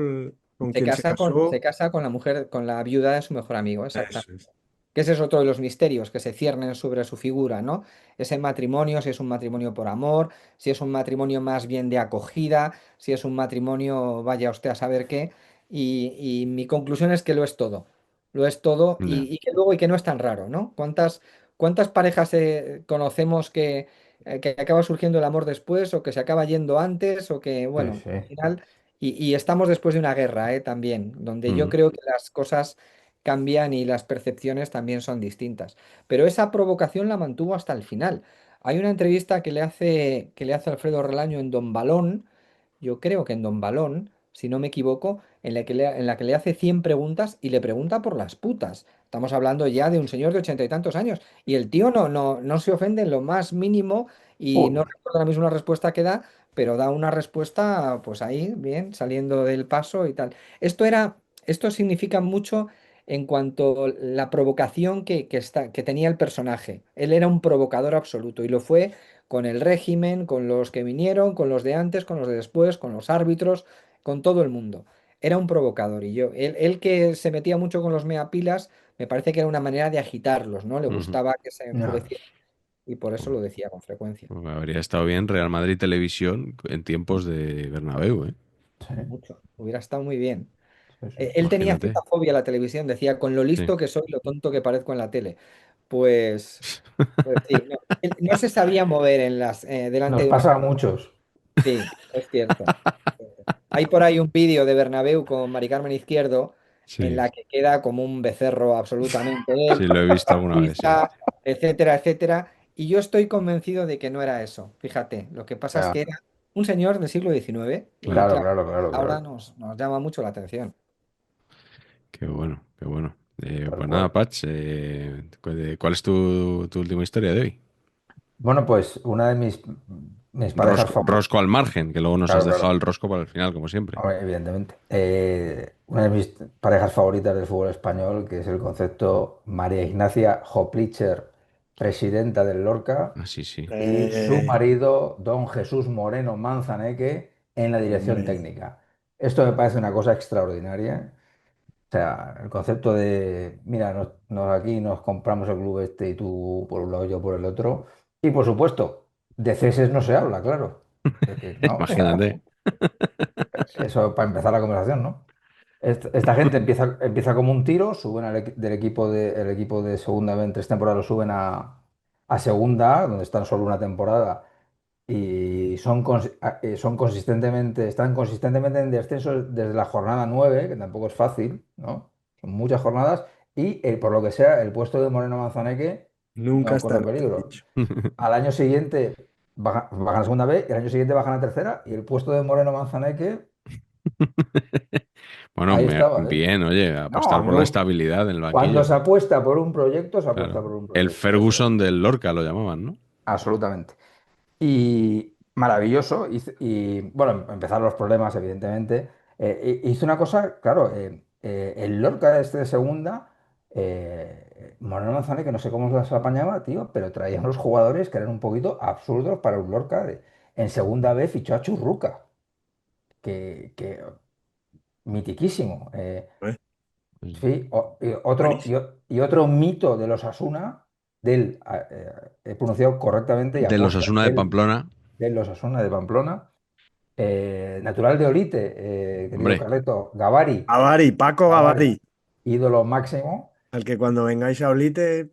con quien se casó? Se casa con la mujer, con la viuda de su mejor amigo, exactamente. Eso es. Que ese es otro de los misterios que se ciernen sobre su figura, ¿no? Ese matrimonio, si es un matrimonio por amor, si es un matrimonio más bien de acogida, si es un matrimonio, vaya usted a saber qué. Y mi conclusión es que lo es todo. Lo es todo Ya. y que luego y que no es tan raro, ¿no? ¿Cuántas parejas conocemos que acaba surgiendo el amor después o que se acaba yendo antes o que, Sí, bueno, sí. al final. Y estamos después de una guerra, también, donde yo Mm. creo que las cosas cambian y las percepciones también son distintas. Pero esa provocación la mantuvo hasta el final. Hay una entrevista que le hace Alfredo Relaño en Don Balón, yo creo que en Don Balón, si no me equivoco, en la que le hace 100 preguntas y le pregunta por las putas. Estamos hablando ya de un señor de 80 y tantos años. Y el tío no se ofende en lo más mínimo y no Joder, recuerdo la misma respuesta que da, pero da una respuesta, pues ahí, bien, saliendo del paso y tal. Esto significa mucho en cuanto a la provocación que tenía el personaje. Él era un provocador absoluto y lo fue con el régimen, con los que vinieron, con los de antes, con los de después, con los árbitros, con todo el mundo. Era un provocador y él que se metía mucho con los meapilas, me parece que era una manera de agitarlos, ¿no? Le Ujú. gustaba que se ya, enfurecieran y por eso lo decía con frecuencia. Pues habría estado bien Real Madrid Televisión en tiempos de Bernabéu, ¿eh? sí, Mucho. Hubiera estado muy bien. sí, sí. Él tenía cierta Imagínate. fobia a la televisión, decía, con lo Sí. listo que soy, lo tonto que parezco en la tele. Pues, pues sí, no, él no se sabía mover delante Nos de una pasa a cámara. muchos. Sí, es cierto. Hay por ahí un vídeo de Bernabéu con Mari Carmen Izquierdo en Sí, la que queda como un becerro absolutamente él, sí, lo he visto alguna vez, sí. pisa, etcétera, etcétera. Y yo estoy convencido de que no era eso. Fíjate, lo que pasa es Ya, que era un señor del siglo XIX y claro, claro, claro, claro, ahora claro. nos llama mucho la atención. Qué bueno, qué bueno. Tal Pues cual. nada, Patch, ¿cuál es tu última historia de hoy? Bueno, pues una de mis parejas favoritas, Rosco al margen, que luego nos has claro, dejado claro, el rosco para el final, como siempre. hombre, evidentemente. Una de mis parejas favoritas del fútbol español, que es el concepto María Ignacia Hoplicher, presidenta del Lorca, Ah, sí, sí. y su Eh, marido, don Jesús Moreno Manzaneque, en la dirección hombre, técnica. Esto me parece una cosa extraordinaria. O sea, el concepto de, mira, aquí nos compramos el club este y tú por un lado, yo por el otro. Y por supuesto, de ceses no se habla, claro. Es que, no, o sea, Imagínate. eso para empezar la conversación, ¿no? Esta gente empieza como un tiro, suben del el equipo de segunda B en 3 temporadas, lo suben a segunda A, donde están solo una temporada y son consistentemente, están consistentemente en descenso desde la jornada 9, que tampoco es fácil, ¿no? Son muchas jornadas, y por lo que sea, el puesto de Moreno Manzaneque Nunca no está corre nada peligro. dicho. Al año siguiente bajan a segunda B, y al año siguiente bajan a tercera, y el puesto de Moreno Manzaneque, Bueno, ahí estaba, ¿eh? bien, oye, No, apostar por la estabilidad en el cuando banquillo. se apuesta por un proyecto, se apuesta Claro. por un El proyecto, eso es, Ferguson del Lorca lo llamaban, ¿no? absolutamente. Y maravilloso. Bueno, empezaron los problemas, evidentemente. Hizo una cosa, claro, el Lorca este de segunda, Moreno Manzanares, que no sé cómo se las apañaba, tío, pero traía unos jugadores que eran un poquito absurdos para un Lorca. En segunda vez fichó a Churruca, que mitiquísimo. ¿Eh? Sí. Sí, Buenísimo. y otro mito de los Asuna, he pronunciado correctamente y De los aposta, Asuna de Pamplona, de los Asuna de Pamplona. Natural de Olite, querido hombre, Carleto, Gavari, Gavari, Paco Gavari, Gavari, ídolo máximo, al que cuando vengáis a Olite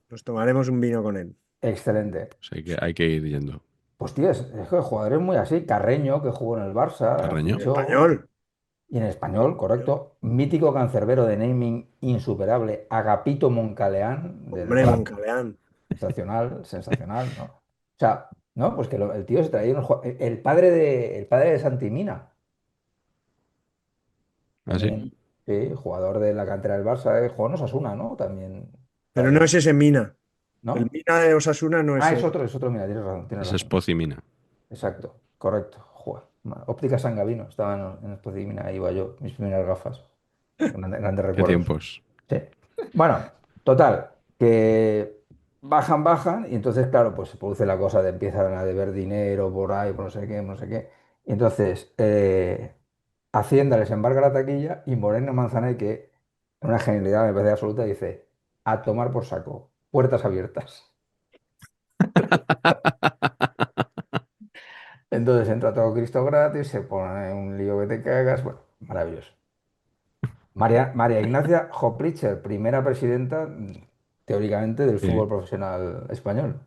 nos tomaremos un vino con él. excelente. pues hay que ir yendo. Pues tío, es que el jugador es muy así. Carreño, que jugó en el Barça, Carreño. En fichó, español. y en español, correcto. Mítico cancerbero de naming insuperable, Agapito Moncaleán, del Hombre, Barça. Moncaleán. Sensacional, sensacional, ¿no? O sea, ¿no? Pues que el tío se traía el padre de Santimina, ¿Ah, sí? también, sí, jugador de la cantera del Barça, jugó en Osasuna, ¿no? También Pero no traía, es ese Mina. El ¿no? Mina de Osasuna no es Ah, ese. es otro, mira, tienes razón, tienes Ese es razón. Pozimina. Exacto, correcto. Joder. Óptica San Gavino, estaba en Espotimina, ahí iba yo, mis primeras gafas. Grandes ¿Qué recuerdos. tiempos? Sí. Bueno, total, que bajan, y entonces, claro, pues se produce la cosa de empiezan a deber dinero por ahí, por no sé qué, no sé qué. Y entonces, Hacienda les embarga la taquilla y Moreno Manzanares, que una genialidad me parece absoluta, dice, a tomar por saco, puertas abiertas. Entonces entra todo Cristo gratis, se pone un lío que te cagas, bueno, maravilloso. María Ignacia Hopritcher, primera presidenta, teóricamente, del Sí, fútbol profesional español.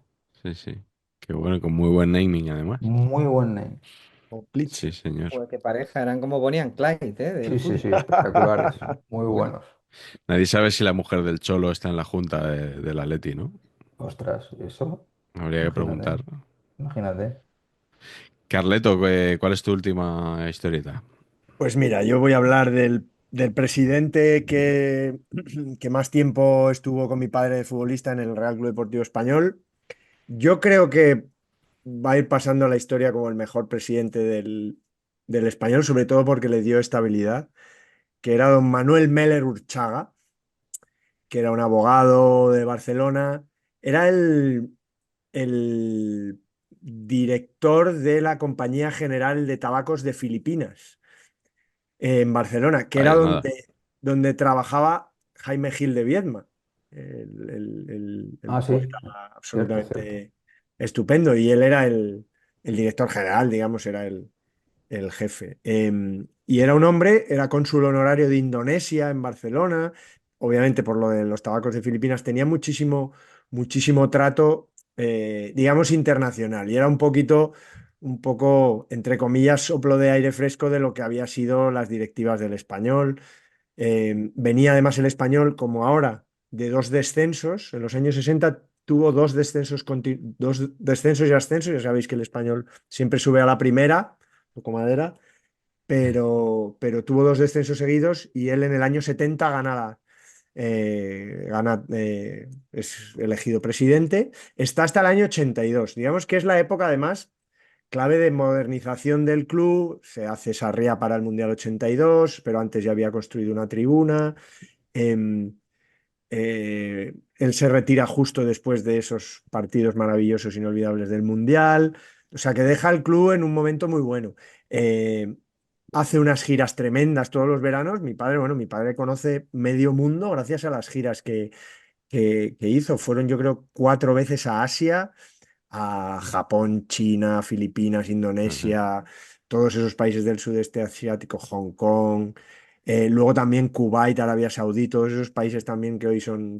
sí, sí. Qué bueno, con muy buen naming además. Muy buen name. O Sí, Plitcher. señor. Pues qué pareja, eran como Bonnie and Clyde, del Sí, sí, fútbol. sí, espectaculares. Muy Bueno, buenos. nadie sabe si la mujer del Cholo está en la junta del Atleti, ¿no? Ostras, eso, Habría que imagínate, preguntar. imagínate. Carleto, ¿cuál es tu última historieta? Pues mira, yo voy a hablar del presidente que más tiempo estuvo con mi padre de futbolista en el Real Club Deportivo Español. Yo creo que va a ir pasando a la historia como el mejor presidente del Español, sobre todo porque le dio estabilidad, que era don Manuel Meller Urchaga, que era un abogado de Barcelona. Era el director de la Compañía General de Tabacos de Filipinas en Barcelona, que era Vaya, nada. donde trabajaba Jaime Gil de Viedma, el Ah, sí, poeta cierto, cierto. absolutamente estupendo, y él era el director general, digamos, era el jefe. Y era un hombre, era cónsul honorario de Indonesia en Barcelona, obviamente por lo de los tabacos de Filipinas, tenía muchísimo trato, digamos, internacional, y era un poco, entre comillas, soplo de aire fresco de lo que había sido las directivas del español. Venía además el español, como ahora, de dos descensos. En los años 60 tuvo dos descensos y ascensos. Ya sabéis que el español siempre sube a la primera, poco madera, pero tuvo dos descensos seguidos y él en el año 70 es elegido presidente. Está hasta el año 82. Digamos que es la época, además, clave de modernización del club. Se hace Sarriá para el Mundial 82, pero antes ya había construido una tribuna. Em, Él se retira justo después de esos partidos maravillosos, inolvidables del Mundial. O sea que deja el club en un momento muy bueno. Eh, Hace unas giras tremendas todos los veranos. Mi padre conoce medio mundo gracias a las giras que hizo. Fueron, yo creo, 4 veces a Asia, a Japón, China, Filipinas, Ajá. Indonesia, todos esos países del sudeste asiático, Hong Kong, luego también Kuwait, Arabia Saudí, todos esos países también que hoy son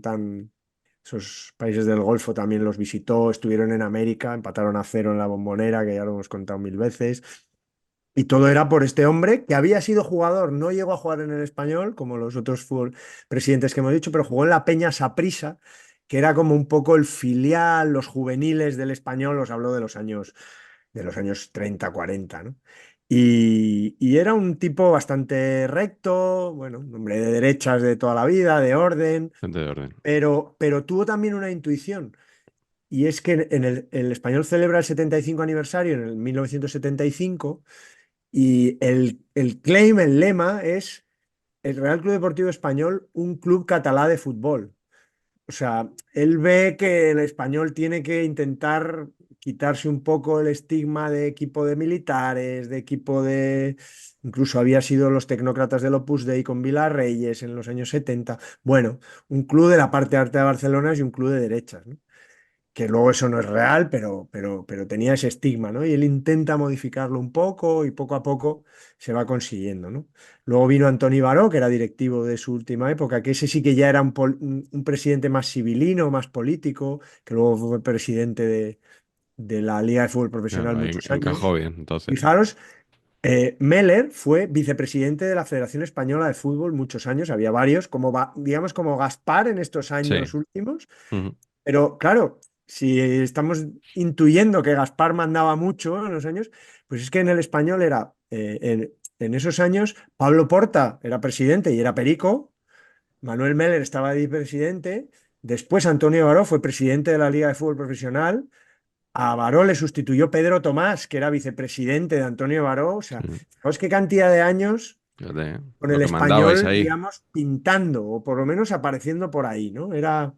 Esos países del Golfo también los visitó, estuvieron en América, empataron a 0 en la Bombonera, que ya lo hemos contado 1000 veces. Y todo era por este hombre que había sido jugador, no llegó a jugar en el Español, como los otros presidentes que hemos dicho, pero jugó en la Peña Saprissa, que era como un poco el filial, los juveniles del Español, os hablo de los años 30, 40, ¿no? Y era un tipo bastante recto, bueno, un hombre de derechas de toda la vida, de orden, Gente de orden. pero tuvo también una intuición. Y es que el Español celebra el 75 aniversario en el 1975 y el claim, el lema es el Real Club Deportivo Español, un club catalá de fútbol. O sea, él ve que el Español tiene que intentar quitarse un poco el estigma de equipo de militares, de equipo de... Incluso había sido los tecnócratas del Opus Dei con Vilarreyes en los años 70. Bueno, un club de la parte alta de Barcelona y un club de derechas, ¿no? Que luego eso no es real, pero tenía ese estigma, ¿no? Y él intenta modificarlo un poco y poco a poco se va consiguiendo, ¿no? Luego vino Antoni Baró, que era directivo de su última época, que ese sí que ya era un presidente más civilino, más político, que luego fue presidente de la Liga de Fútbol Profesional Claro, ahí muchos encajó años. bien, entonces. Fijaros, Meller fue vicepresidente de la Federación Española de Fútbol muchos años, había varios, como, digamos como Gaspar en estos Sí. años últimos. Ujú. Pero claro, si estamos intuyendo que Gaspar mandaba mucho en los años, pues es que en el español era, en esos años, Pablo Porta era presidente y era perico, Manuel Meller estaba de presidente, después Antonio Baró fue presidente de la Liga de Fútbol Profesional, a Baró le sustituyó Pedro Tomás, que era vicepresidente de Antonio Baró, o sea, Sí. fijaos qué cantidad de años Fíjate, con lo el que mandabais español, ahí. digamos, pintando, o por lo menos apareciendo por ahí, ¿no? Era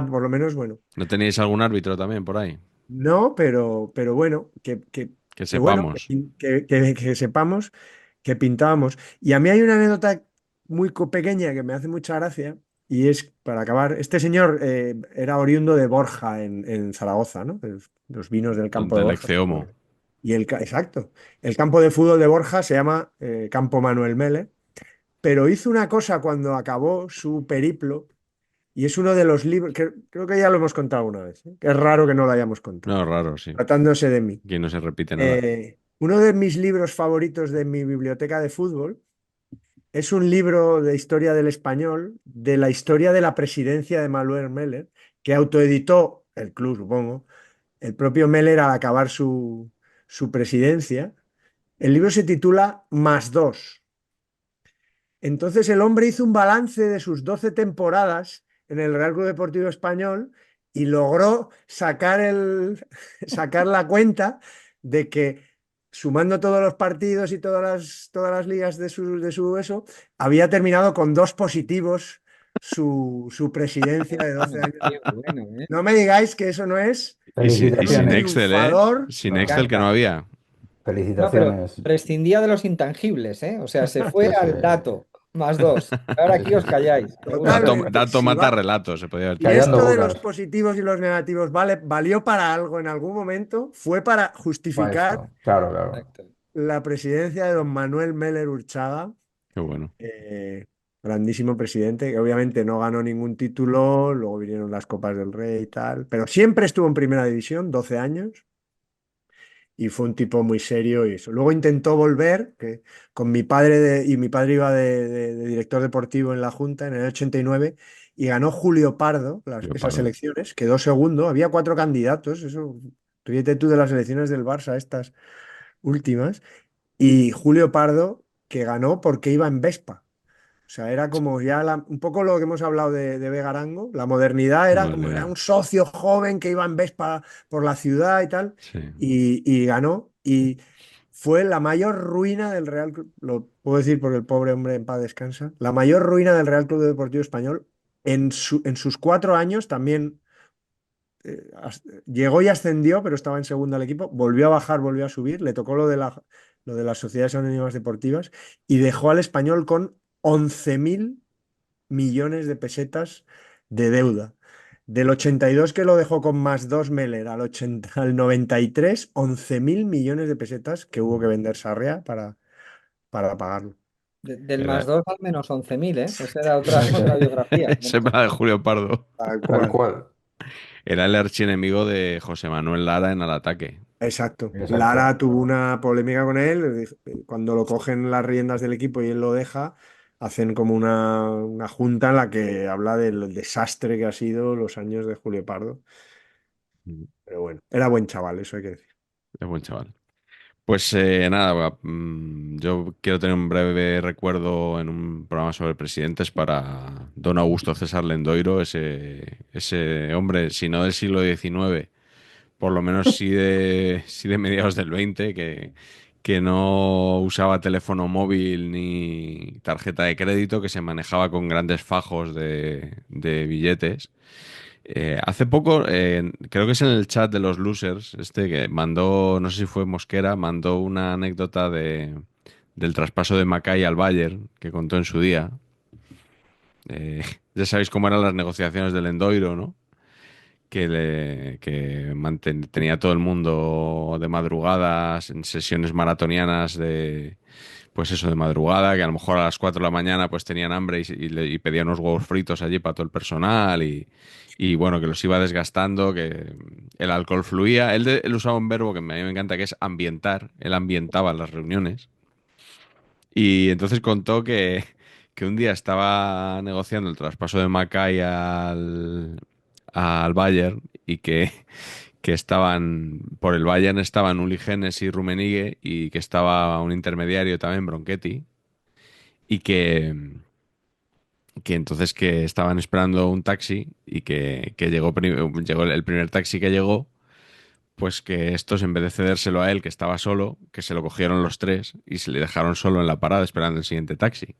por lo menos, bueno. ¿No teníais algún árbitro también por ahí? No, pero bueno, Que que bueno, sepamos. que sepamos que pintábamos. Y a mí hay una anécdota muy pequeña que me hace mucha gracia, y es, para acabar, este señor era oriundo de Borja en Zaragoza, ¿no? Los vinos del campo Donde de el Borja. Exceomo. Y exacto, el campo de fútbol de Borja se llama Campo Manuel Mele, pero hizo una cosa cuando acabó su periplo, y es uno de los libros, que creo que ya lo hemos contado una vez, ¿eh? Que es raro que no lo hayamos contado, No, raro, sí. tratándose de mí. Aquí no se repite nada. Uno de mis libros favoritos de mi biblioteca de fútbol es un libro de historia del español, de la historia de la presidencia de Manuel Meller, que autoeditó el club, supongo, el propio Meller al acabar su presidencia. El libro se titula Más dos. Entonces el hombre hizo un balance de sus 12 temporadas en el Real Club Deportivo Español y logró sacar la cuenta de que, sumando todos los partidos y todas las ligas de su eso, había terminado con 2 positivos su presidencia de 12 años. Qué bueno, ¿eh? No me digáis que eso no es Y un sin Felicitaciones, Excel, ¿eh? triunfador. Sin Me Excel que no encanta. había. No, pero felicitaciones. prescindía de los intangibles, ¿eh? O sea, se fue Sí, sí. al dato, más dos. Ahora Sí, aquí sí, os sí, sí. calláis. Me gusta. Totalmente. Dato mata relato, se podía haber Si titulado. Callando esto de los bocas positivos y los negativos valió para algo en algún momento, fue para para justificar esto. Claro, claro. Exacto. la presidencia de don Manuel Meller Urchaga, Qué bueno. eh, grandísimo presidente, que obviamente no ganó ningún título, luego vinieron las Copas del Rey y tal, pero siempre estuvo en primera división, 12 años, y fue un tipo muy serio y eso. Luego intentó volver, que con mi padre, y mi padre iba de director deportivo en la Junta en el 89, y ganó Julio Pardo esas Leopardo. elecciones, quedó segundo, había 4 candidatos, eso, ríete tú de las elecciones del Barça, estas últimas, y Julio Pardo, que ganó porque iba en Vespa. O sea, era como ya un poco lo que hemos hablado de Begarango. La modernidad era como era Modernidad. un socio joven que iba en Vespa por la ciudad y tal, Sí. y ganó. Y fue la mayor ruina del Real Club, lo puedo decir porque el pobre hombre en paz descansa, la mayor ruina del Real Club Deportivo Español en sus 4 años también. Llegó y ascendió, pero estaba en segundo al equipo, volvió a bajar, volvió a subir, le tocó lo de las sociedades anónimas deportivas y dejó al Español con 11.000 millones de pesetas de deuda. Del 82 que lo dejó con más dos Meller al 93, 11.000 millones de pesetas que hubo que vender Sarria para pagarlo. Del más Era, 2 al menos 11.000, ¿eh? Esa era otra biografía. ese era de Julio Pardo. Tal Tal cual. cual. Era el archienemigo de José Manuel Lara en Al Ataque. Exacto. Lara Exacto. tuvo una polémica con él. Cuando lo cogen las riendas del equipo y él lo deja, hacen como una junta en la que habla del desastre que ha sido los años de Julio Pardo. Pero bueno, era buen chaval, eso hay que decir. Es buen chaval. Pues nada, yo quiero tener un breve recuerdo en un programa sobre presidentes para don Augusto César Lendoiro, ese hombre, si no del siglo XIX, por lo menos sí de mediados del XX, que no usaba teléfono móvil ni tarjeta de crédito, que se manejaba con grandes fajos de billetes. Hace poco, creo que es en el chat de los losers, que mandó, no sé si fue Mosquera, mandó una anécdota del traspaso de Macay al Bayern, que contó en su día. Ya sabéis cómo eran las negociaciones del Endoiro, ¿no? Tenía todo el mundo de madrugadas, en sesiones maratonianas pues eso, de madrugada, que a lo mejor a las 4 de la mañana pues tenían hambre y pedían unos huevos fritos allí para todo el personal y bueno, que los iba desgastando, que el alcohol fluía. Él usaba un verbo que a mí me encanta, que es ambientar. Él ambientaba las reuniones. Y entonces contó que un día estaba negociando el traspaso de Macay al Bayern y que estaban, por el Bayern estaban Uli Genes y Rummenigge y que estaba un intermediario también, Bronchetti, y que entonces que estaban esperando un taxi y que llegó el primer taxi que llegó, pues que estos en vez de cedérselo a él, que estaba solo, que se lo cogieron los tres y se le dejaron solo en la parada esperando el siguiente taxi.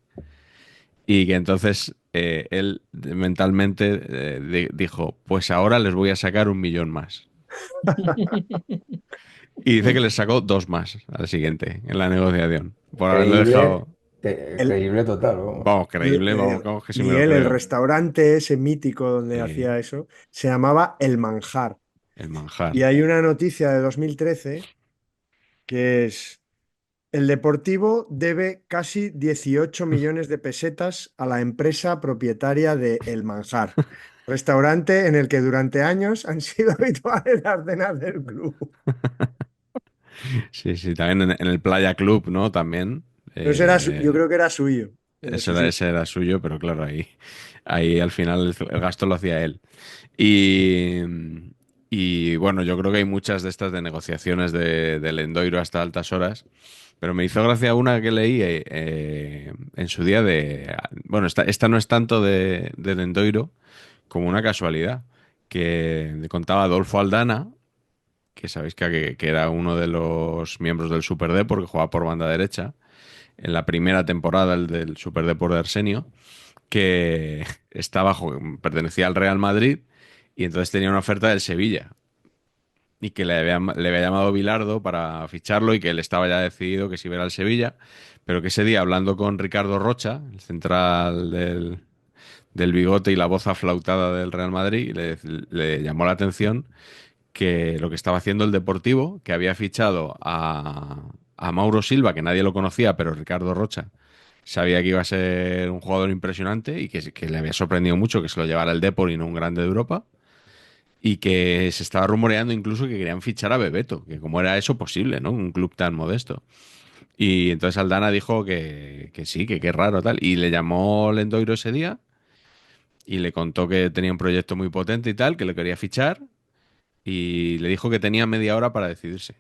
Y que entonces él mentalmente dijo, pues ahora les voy a sacar 1 millón más. Y dice que les sacó 2 más al siguiente en la negociación, por haberle dejado, Creíble, El, creíble total, vamos. vamos, creíble, vamos, que sí me lo Miguel, el creo. restaurante ese mítico donde Sí, hacía eso, se llamaba El Manjar. el Y manjar. hay una noticia de 2013 que es: el Deportivo debe casi 18 millones de pesetas a la empresa propietaria de El Manjar, restaurante en el que durante años han sido habituales las cenas del club. Sí, sí, también en el Playa Club, ¿no? También. Pero yo creo que era suyo. Sí, sí. Ese era suyo, pero claro, ahí al final el gasto lo hacía él. Y, y bueno, yo creo que hay muchas de estas de negociaciones del Endoiro hasta altas horas, pero me hizo gracia una que leí en su día bueno, esta no es tanto del Endoiro como una casualidad, que le contaba Adolfo Aldana, que sabéis que era uno de los miembros del Super Depor, que jugaba por banda derecha, en la primera temporada el del Super Depor de Arsenio, que pertenecía al Real Madrid y entonces tenía una oferta del Sevilla y que le había llamado Bilardo para ficharlo y que él estaba ya decidido que se iba a ir al Sevilla, pero que ese día hablando con Ricardo Rocha, el central del bigote y la voz aflautada del Real Madrid, le llamó la atención que lo que estaba haciendo el Deportivo, que había fichado a Mauro Silva, que nadie lo conocía, pero Ricardo Rocha sabía que iba a ser un jugador impresionante y que le había sorprendido mucho que se lo llevara el Depor y no un grande de Europa. Y que se estaba rumoreando incluso que querían fichar a Bebeto, que cómo era eso posible, ¿no? Un club tan modesto. Y entonces Aldana dijo que sí, que qué raro tal. Y le llamó Lendoiro ese día y le contó que tenía un proyecto muy potente y tal, que le quería fichar y le dijo que tenía media hora para decidirse.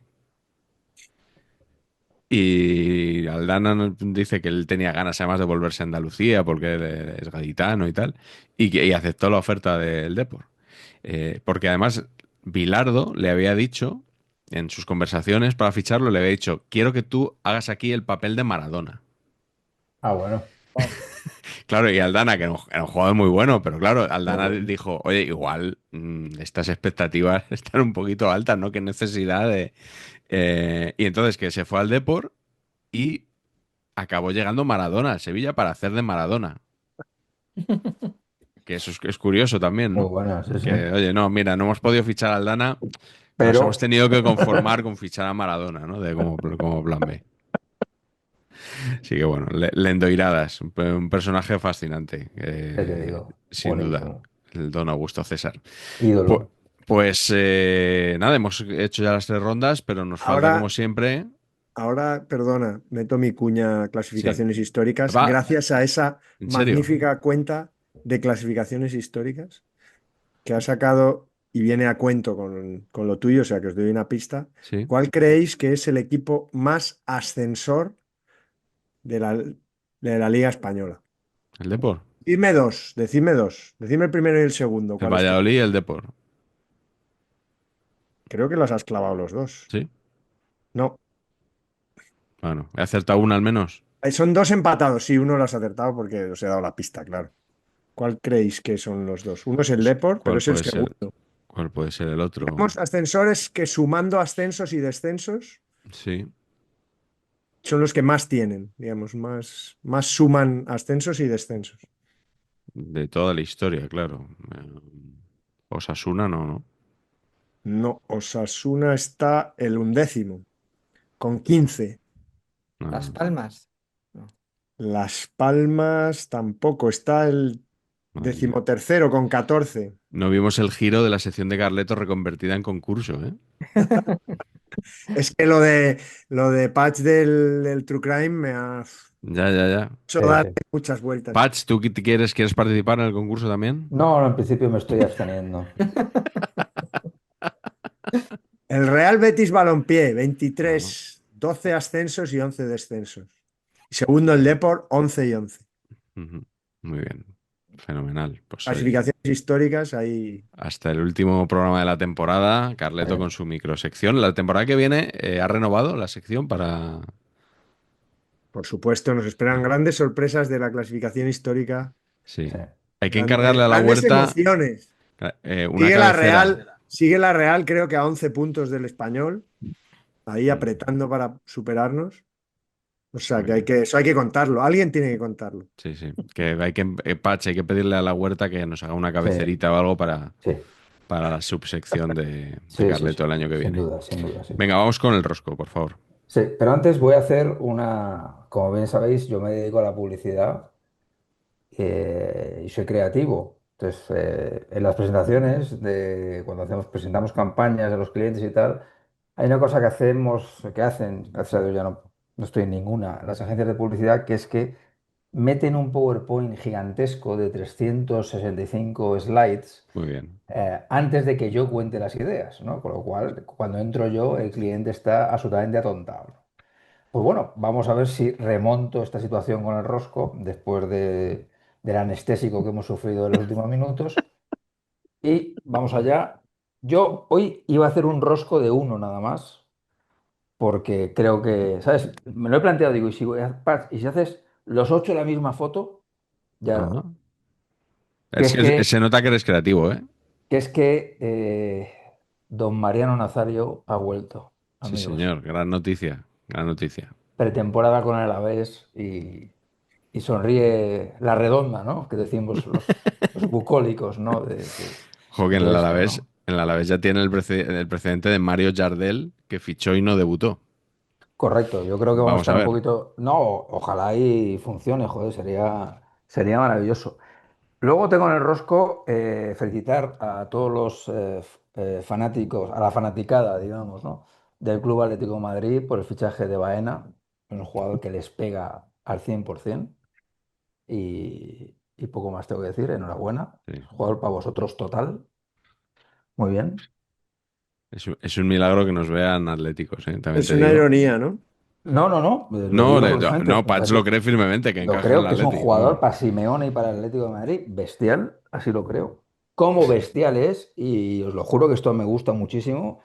Y Aldana dice que él tenía ganas además de volverse a Andalucía porque él es gaditano y tal, y aceptó la oferta del Depor. Porque además Bilardo le había dicho, en sus conversaciones para ficharlo, le había dicho, quiero que tú hagas aquí el papel de Maradona. Ah, bueno. Wow. Claro, y Aldana, que era un jugador muy bueno, pero claro, Muy Aldana bueno. dijo, oye, igual estas expectativas están un poquito altas, ¿no? Qué necesidad de... y entonces que se fue al Depor y acabó llegando Maradona al Sevilla para hacer de Maradona. Que eso es curioso también, Muy ¿no? buena, sí, sí. Que, oye, no, mira, no hemos podido fichar a Aldana, nos hemos Pero, tenido que conformar con fichar a Maradona, ¿no? Como plan B. Sí que bueno, Lendoiradas, un personaje fascinante, ¿Qué te digo? sin duda, Buenísimo. el don Augusto César. Pu- Ídolo. Pues, nada, hemos hecho ya las tres rondas, pero nos falta, como Ahora, siempre, ahora, perdona, meto mi cuña sí. clasificaciones históricas. Va, Gracias a esa ¿en serio? magnífica cuenta de clasificaciones históricas que ha sacado y viene a cuento con lo tuyo, o sea que os doy una pista. Sí, ¿Cuál creéis que es el equipo más ascensor de la Liga Española? el Depor. Decidme dos, decidme dos. Decidme el primero y el segundo. El ¿Cuál es Valladolid y el Depor. Creo que los has clavado los dos. Sí, No, bueno, he acertado una al menos. son dos empatados. Sí, uno lo has acertado porque os he dado la pista, claro. ¿Cuál creéis que son los dos? Uno es el Pues, Depor, pero ¿cuál es el puede ser? segundo. ¿Cuál puede ser el otro? Tenemos ascensores que sumando ascensos y descensos Sí, son los que más tienen, digamos, más suman ascensos y descensos. de toda la historia, claro. Osasuna no, ¿no? No, Osasuna está el undécimo, con 15. Las Ah, Palmas. No. Las Palmas tampoco, está el madre mía. decimotercero con 14. No vimos el giro de la sección de Carleto reconvertida en concurso, ¿eh? Es que lo de Patch del True Crime me ha Ya, ya, ya. hecho Sí, dar sí. muchas vueltas. Patch, ¿tú quieres participar en el concurso también? No, no, en principio me estoy absteniendo. El Real Betis Balompié, Ah, 23, 12 ascensos y 11 descensos. Y segundo el Depor, 11 y 11. ujú. Muy bien. Fenomenal. Pues oye, Clasificaciones históricas, ahí, hasta el último programa de la temporada, Carleto con su microsección. La temporada que viene ha renovado la sección para... por supuesto, nos esperan grandes sorpresas de la clasificación histórica, Sí. Sí. Hay que grandes, encargarle a la grandes huerta emociones. una Sigue la cabecera. Real, sigue la Real, creo que a 11 puntos del Español, ahí Mm, apretando para superarnos. O sea, muy que bien. eso hay que contarlo. Alguien tiene que contarlo. Sí, sí. Que hay que, Patch, hay que pedirle a la huerta que nos haga una Sí, cabecerita o algo sí, para la subsección de sí, sí, Carleto sí, el año que sin viene. duda, sin duda, sí. Venga, vamos con el rosco, por favor. Sí, pero antes voy a hacer una, como bien sabéis, yo me dedico a la publicidad y soy creativo. Entonces, en las presentaciones, cuando presentamos campañas a los clientes y tal, hay una cosa que hacemos, que hacen, gracias a Dios ya no estoy en ninguna, las agencias de publicidad, que es que meten un PowerPoint gigantesco de 365 slides Muy bien. antes de que yo cuente las ideas, ¿no? Con lo cual, cuando entro yo, el cliente está absolutamente atontado. Pues bueno, vamos a ver si remonto esta situación con el rosco después del anestésico que hemos sufrido en los últimos minutos. Y vamos allá. Yo hoy iba a hacer un rosco de uno nada más, porque creo que, ¿sabes? Me lo he planteado, digo, y si haces los ocho en la misma foto, ya, Ajá. Es que se nota que eres creativo, ¿eh? que es que don Mariano Nazario ha vuelto, Sí, amigos. señor. Gran noticia. Gran noticia. Pretemporada con el Alavés y sonríe la redonda, ¿no? Que decimos los bucólicos, ¿no? Ojo que De todo esto, ¿no? En el Alavés ya tiene el precedente de Mario Jardel, que fichó y no debutó. Correcto, yo creo que vamos a Vamos a estar un ver. poquito. No, ojalá y funcione, joder, sería maravilloso. Luego tengo en el rosco felicitar a todos los fanáticos, a la fanaticada, digamos, ¿no? Del Club Atlético de Madrid por el fichaje de Baena, un jugador que les pega al 100%. Y poco más tengo que decir, enhorabuena. Sí. Jugador para vosotros total. Muy bien. Es un milagro que nos vean atléticos, ¿eh? También Es te una digo. ironía, ¿no? No, no, no, lo No, digo absolutamente. no, Patch lo cree firmemente que Lo encaja en el creo que es un Atleti. Vamos. jugador para Simeone y para el Atlético de Madrid bestial, así lo creo. Como bestial es, y os lo juro que esto me gusta muchísimo.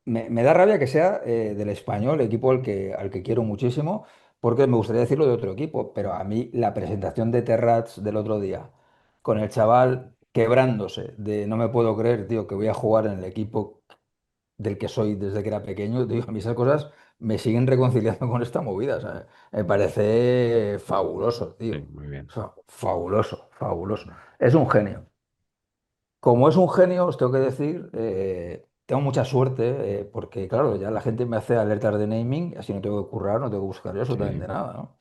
Me da rabia que sea del Español, equipo al que quiero muchísimo, porque me gustaría decirlo de otro equipo, pero a mí la presentación de Terrats del otro día, con el chaval quebrándose de no me puedo creer, tío, que voy a jugar en el equipo del que soy desde que era pequeño, tío, a mí esas cosas me siguen reconciliando con esta movida, ¿sabes? Me parece fabuloso, Sí, tío. muy bien. Fabuloso, fabuloso. Es un genio. Como es un genio, os tengo que decir. tengo mucha suerte porque, claro, ya la gente me hace alertas de naming, así no tengo que currar, no tengo que buscar yo Sí. absolutamente nada, ¿no?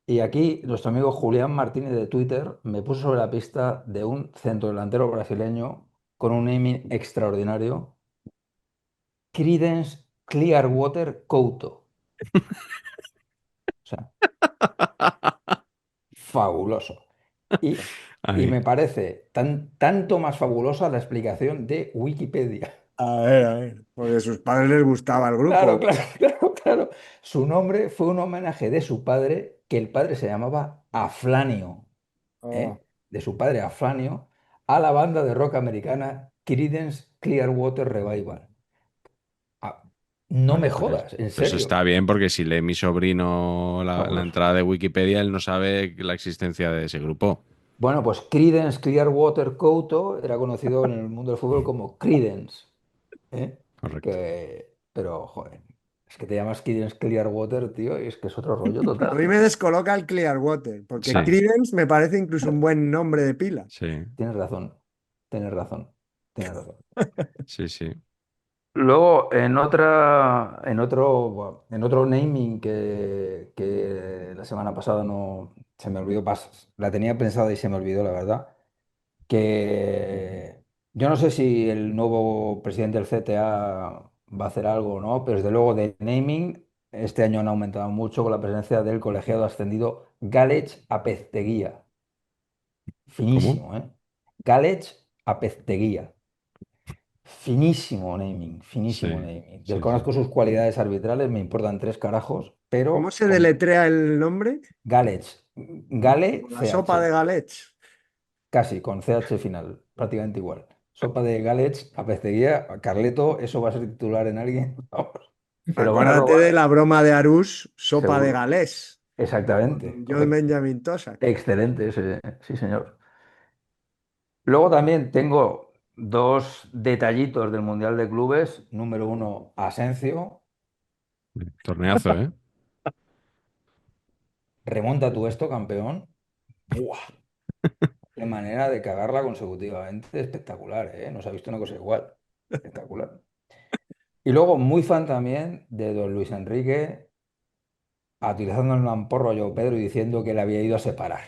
Y aquí nuestro amigo Julián Martínez de Twitter me puso sobre la pista de un centrodelantero brasileño con un naming extraordinario, Creedence Clearwater Couto. O sea, fabuloso. Y, y Ahí. me parece tanto más fabulosa la explicación de Wikipedia. A ver, porque a sus padres les gustaba el Claro, grupo. claro, claro, claro. Su nombre fue un homenaje de su padre, que el padre se llamaba Aflanio, Oh, ¿eh? De su padre Aflanio, a la banda de rock americana Creedence Clearwater Revival. Ah, no me Bueno, jodas, en pues eso serio. está bien porque si lee mi sobrino la Fabuloso. entrada de Wikipedia, él no sabe la existencia de ese grupo. Bueno, pues Creedence Clearwater Couto era conocido en el mundo del fútbol como Creedence, ¿eh? Correcto. Pero, joder, es que te llamas Creedence Clearwater, tío, y es que es otro rollo A mí total. me descoloca el Clearwater, porque Sí, Creedence me parece incluso un buen nombre de pila. sí, Tienes razón, tienes razón, tienes razón. sí, sí. Luego, en otro naming que la semana pasada no se me olvidó, la tenía pensada y se me olvidó, la verdad, que yo no sé si el nuevo presidente del CTA va a hacer algo o no, pero desde luego de naming, este año han aumentado mucho con la presencia del colegiado ascendido Gález Apezteguía. ¿Cómo? Finísimo, ¿eh? Gález Apezteguía. Finísimo naming, finísimo Sí, naming. sí, sí. Desconozco sus cualidades arbitrales, me importan tres carajos, ¿Cómo pero se deletrea el nombre? Gález, Gale Como la sopa de CH, galets. casi con CH final, prácticamente igual. Sopa de Gález, apesteguía, Carleto, eso va a ser titular en alguien, vamos. Se lo van a Acuérdate de robar, la broma de Arús, sopa de seguro. galés, Exactamente, con John correcto. Benjamin Tosak. Excelente, sí, señor. Luego también tengo dos detallitos del Mundial de Clubes. Número uno, Asensio. Torneazo, ¿eh? Remonta tú esto, campeón. ¡Buah! Qué manera de cagarla consecutivamente. Espectacular, ¿eh? No se ha visto una cosa igual. Espectacular. Y luego, muy fan también de don Luis Enrique, utilizando el mamporro a Joao Pedro y diciendo que le había ido a separar.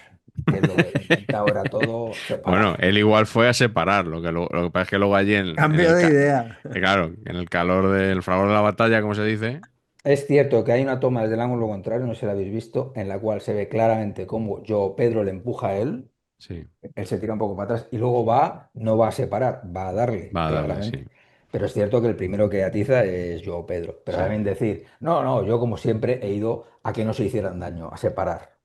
Que lo que había intentado era todo Bueno, separar. él igual fue a separar, lo que pasa es que luego allí Cambio de idea. claro, en el calor del fragor de la batalla, como se dice, Es cierto que hay una toma desde el ángulo contrario, no sé si la habéis visto, en la cual se ve claramente cómo Joao Pedro le empuja a él. sí, Él se tira un poco para atrás y luego va, no va a separar, va a darle, va a darle, claramente. sí. Pero es cierto que el primero que atiza es Joao Pedro. Pero Sí. también decir, no, no, yo como siempre he ido a que no se hicieran daño, a separar.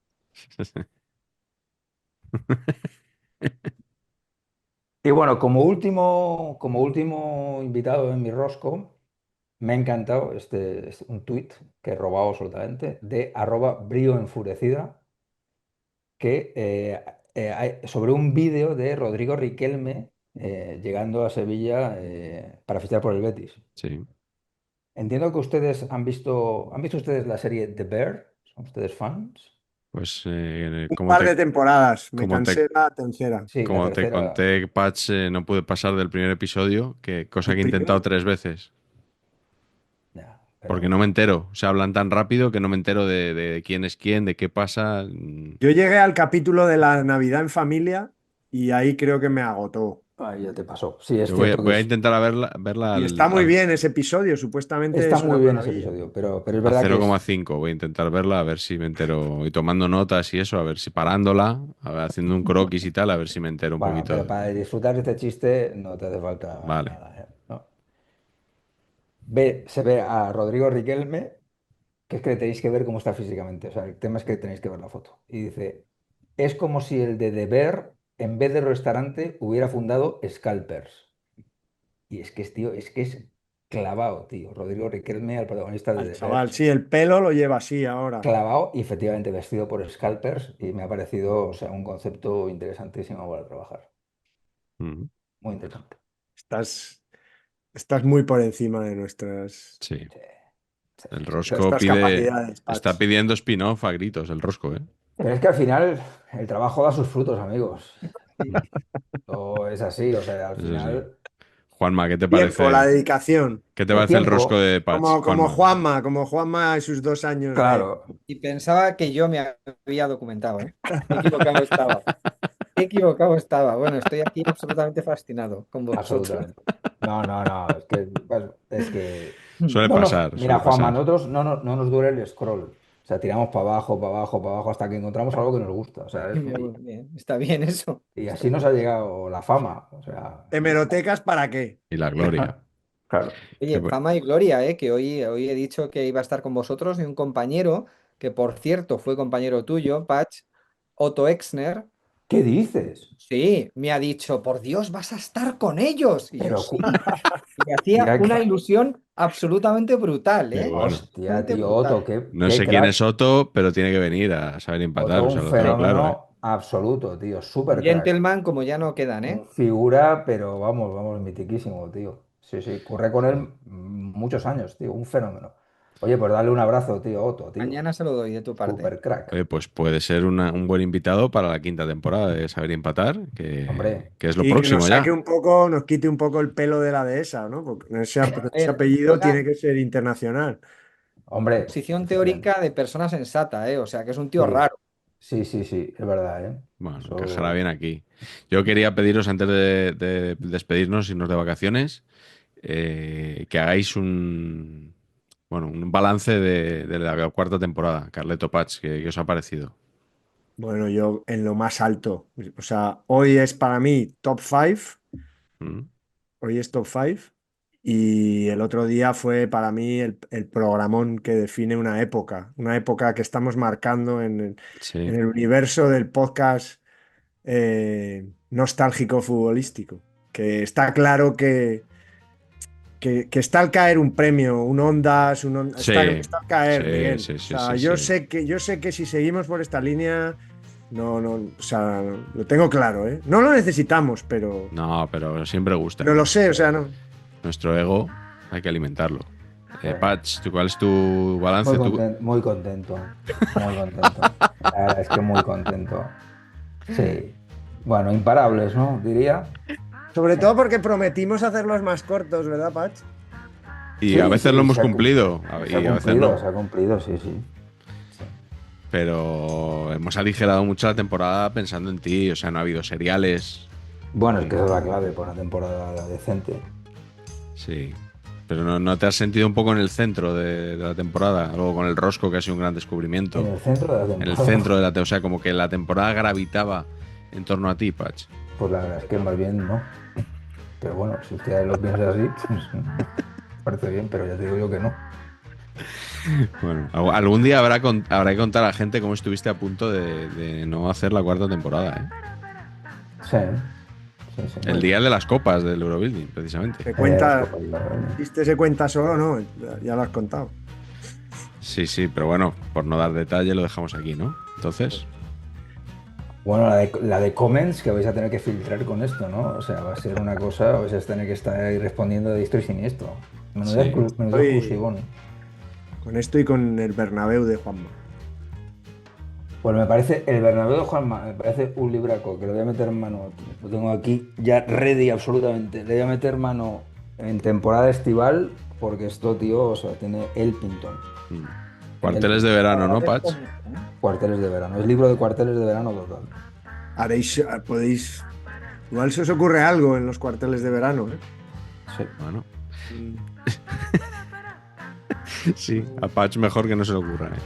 Y bueno, como último invitado en mi rosco, me ha encantado un tuit que he robado absolutamente de @bríoenfurecida que sobre un vídeo de Rodrigo Riquelme llegando a Sevilla para fichar por el Betis. Sí. Entiendo que ustedes han visto ustedes la serie The Bear? ¿Son ustedes fans? Pues Un par de temporadas, me como cansé te, la tercera. Sí, la como te tercera. conté, Patch, no pude pasar del primer episodio, cosa El que he intentado primero, 3 veces. Ya, Porque pero no me entero. O sea, hablan tan rápido que no me entero de quién es quién, de qué pasa. yo llegué al capítulo de la Navidad en familia y ahí creo que me agotó. ahí ya te pasó. Sí, es Yo voy a, cierto que voy a intentar a verla Y está muy bien ese episodio, supuestamente está es una muy bien ese maravilla. episodio, pero es a verdad que 0,5. Voy a intentar verla, a ver si me entero. Y tomando notas y eso, a ver si parándola, haciendo un croquis y tal, a ver si me entero un bueno, poquito. pero para disfrutar de este chiste no te hace falta Vale. nada, ¿no? Se ve a Rodrigo Riquelme, que es que tenéis que ver cómo está físicamente. O sea, el tema es que tenéis que ver la foto. Y dice, es como si el de Bear, en vez de restaurante, hubiera fundado Scalpers. Y es que tío, es que es clavado, tío. Rodrigo Riquelme, al protagonista de Al The Bear, chaval, sí, el pelo lo lleva así ahora. clavado y efectivamente vestido por Scalpers. Y me ha parecido, o sea, un concepto interesantísimo para trabajar. Mm, Muy interesante. Estás, estás muy por encima de nuestras, sí. Sí, sí, El sí, sí. Rosco nuestras capacidades, está Patch. pidiendo spin-off a gritos, el Rosco, ¿eh? Pero es que al final el trabajo da sus frutos, amigos. Mm, O es así, o sea, al eso sí. final. Juanma, ¿qué te Tiempo, la parece? dedicación. ¿Qué te El parece el tiempo, rosco de Patch, Como Juanma y sus 2 años de... claro, Y pensaba que yo me había documentado, ¿eh? Qué equivocado estaba. Qué equivocado estaba. Bueno, estoy aquí absolutamente fascinado con vosotros. absolutamente. No, no, no, es que, Suele no nos, pasar, mira, suele Juanma, pasar. nosotros no nos duele el scroll. O sea, tiramos para abajo, para abajo, para abajo, hasta que encontramos algo que nos gusta. O sea, Muy bien, está bien eso. y Está así nos bien. ha llegado la fama. O sea, ¿Hemerotecas para qué? Y la gloria. claro. Que Oye, pu- fama y gloria, que hoy he dicho que iba a estar con vosotros y un compañero, que por cierto fue compañero tuyo, Patch, Otto Exner, ¿Qué dices? sí, me ha dicho, por Dios, vas a estar con ellos. Y yo Pero, sí. Y me hacía mira, una ilusión absolutamente brutal, Qué ¿eh? bueno. hostia, Absolutamente tío, Otto, brutal. qué, No qué sé quién es crack. Otto, pero tiene que venir a saber empatar. Otto, O un sea, lo tengo claro, ¿eh? fenómeno absoluto, tío, Un súper crack. gentleman como ya no quedan, Un ¿eh? figura, pero vamos, vamos, mitiquísimo, tío. Sí, sí, curré con él muchos años, tío, un fenómeno. Oye, pues dale un abrazo, tío, Otto, tío. Mañana se lo doy de tu parte. Súper crack. Oye, pues puede ser un buen invitado para la quinta temporada de Saber Empatar, que, Hombre, que es lo Sí, que nos próximo saque ya. un poco, nos quite un poco el pelo de la dehesa, ¿no? Porque A ese ver, apellido juega tiene que ser internacional. hombre, posición efectivamente. teórica de persona sensata, ¿eh? O sea, que es un tío Sí, raro. sí, sí, sí, es verdad, ¿eh? Bueno, encajará Eso. bien aquí. Yo quería pediros antes de despedirnos, irnos de vacaciones, que hagáis un balance de la cuarta temporada, Carleto Patch, que os ha parecido. Bueno, yo en lo más alto. O sea, hoy es para mí top 5. ¿Mm? Hoy es top 5. Y el otro día fue para mí el programón que define una época que estamos marcando en Sí, el universo del podcast nostálgico futbolístico. Que está claro que está al caer un premio, un Ondas, sí, está al caer, sí, Miguel. sí, O sí, sea, sí, sí. yo sé que si seguimos por esta línea, o sea, lo tengo claro, ¿eh? No lo necesitamos, No, pero siempre gusta. pero lo sé, o sea, no. Nuestro ego hay que alimentarlo. Joder, Patch, ¿cuál es tu balance? ¿Tú? muy contento, muy contento. La verdad es que muy contento. Sí. Bueno, imparables, ¿no? Diría. Sobre todo porque prometimos hacerlos más cortos, ¿verdad, Patch? Y a Sí, veces lo sí, hemos cumplido se ha y a veces no. cumplido, sí, sí. Sí. Pero hemos aligerado mucho la temporada pensando en ti. O sea, no ha habido seriales. Bueno, es que esa es la clave para una temporada decente. Sí. Pero no te has sentido un poco en el centro de la temporada. Luego con el Rosco, que ha sido un gran En descubrimiento. el centro de la En el temporada, centro de la temporada. O sea, como que la temporada gravitaba en torno a ti, Patch. pues la verdad es que más bien no. Pero bueno, si usted lo piensa así, pues parece bien, pero ya te digo yo que no. Bueno, algún día habrá que contar a la gente cómo estuviste a punto de no hacer la cuarta temporada, ¿eh? Sí, sí, sí. El día de las copas del Eurobuilding, precisamente. Se Las cuenta, copas, la verdad. ¿viste se cuenta solo? No, ya lo has contado. Sí, sí, pero bueno, por no dar detalle lo dejamos aquí, ¿no? Entonces, Bueno, la de comments que vais a tener que filtrar con esto, ¿no? O sea, va a ser una cosa, vais a tener que estar ahí respondiendo de diestro y siniestro. sí. Menudo Hoy, exclusivón. con esto y con el Bernabéu de Juanma. Pues me parece, el Bernabéu de Juanma, me parece un libraco que le voy a meter mano, lo tengo aquí ya ready absolutamente, le voy a meter mano en temporada estival porque esto, tío, o sea, tiene el pintón. Mm. El Cuarteles de pintón. verano, ¿no, Patch? Cuarteles de verano, es libro de cuarteles de verano total. Podéis, igual se os ocurre algo en los cuarteles de verano, ¿eh? Sí. Bueno, Mm. sí, a Patch mejor que no se le ocurra, ¿eh?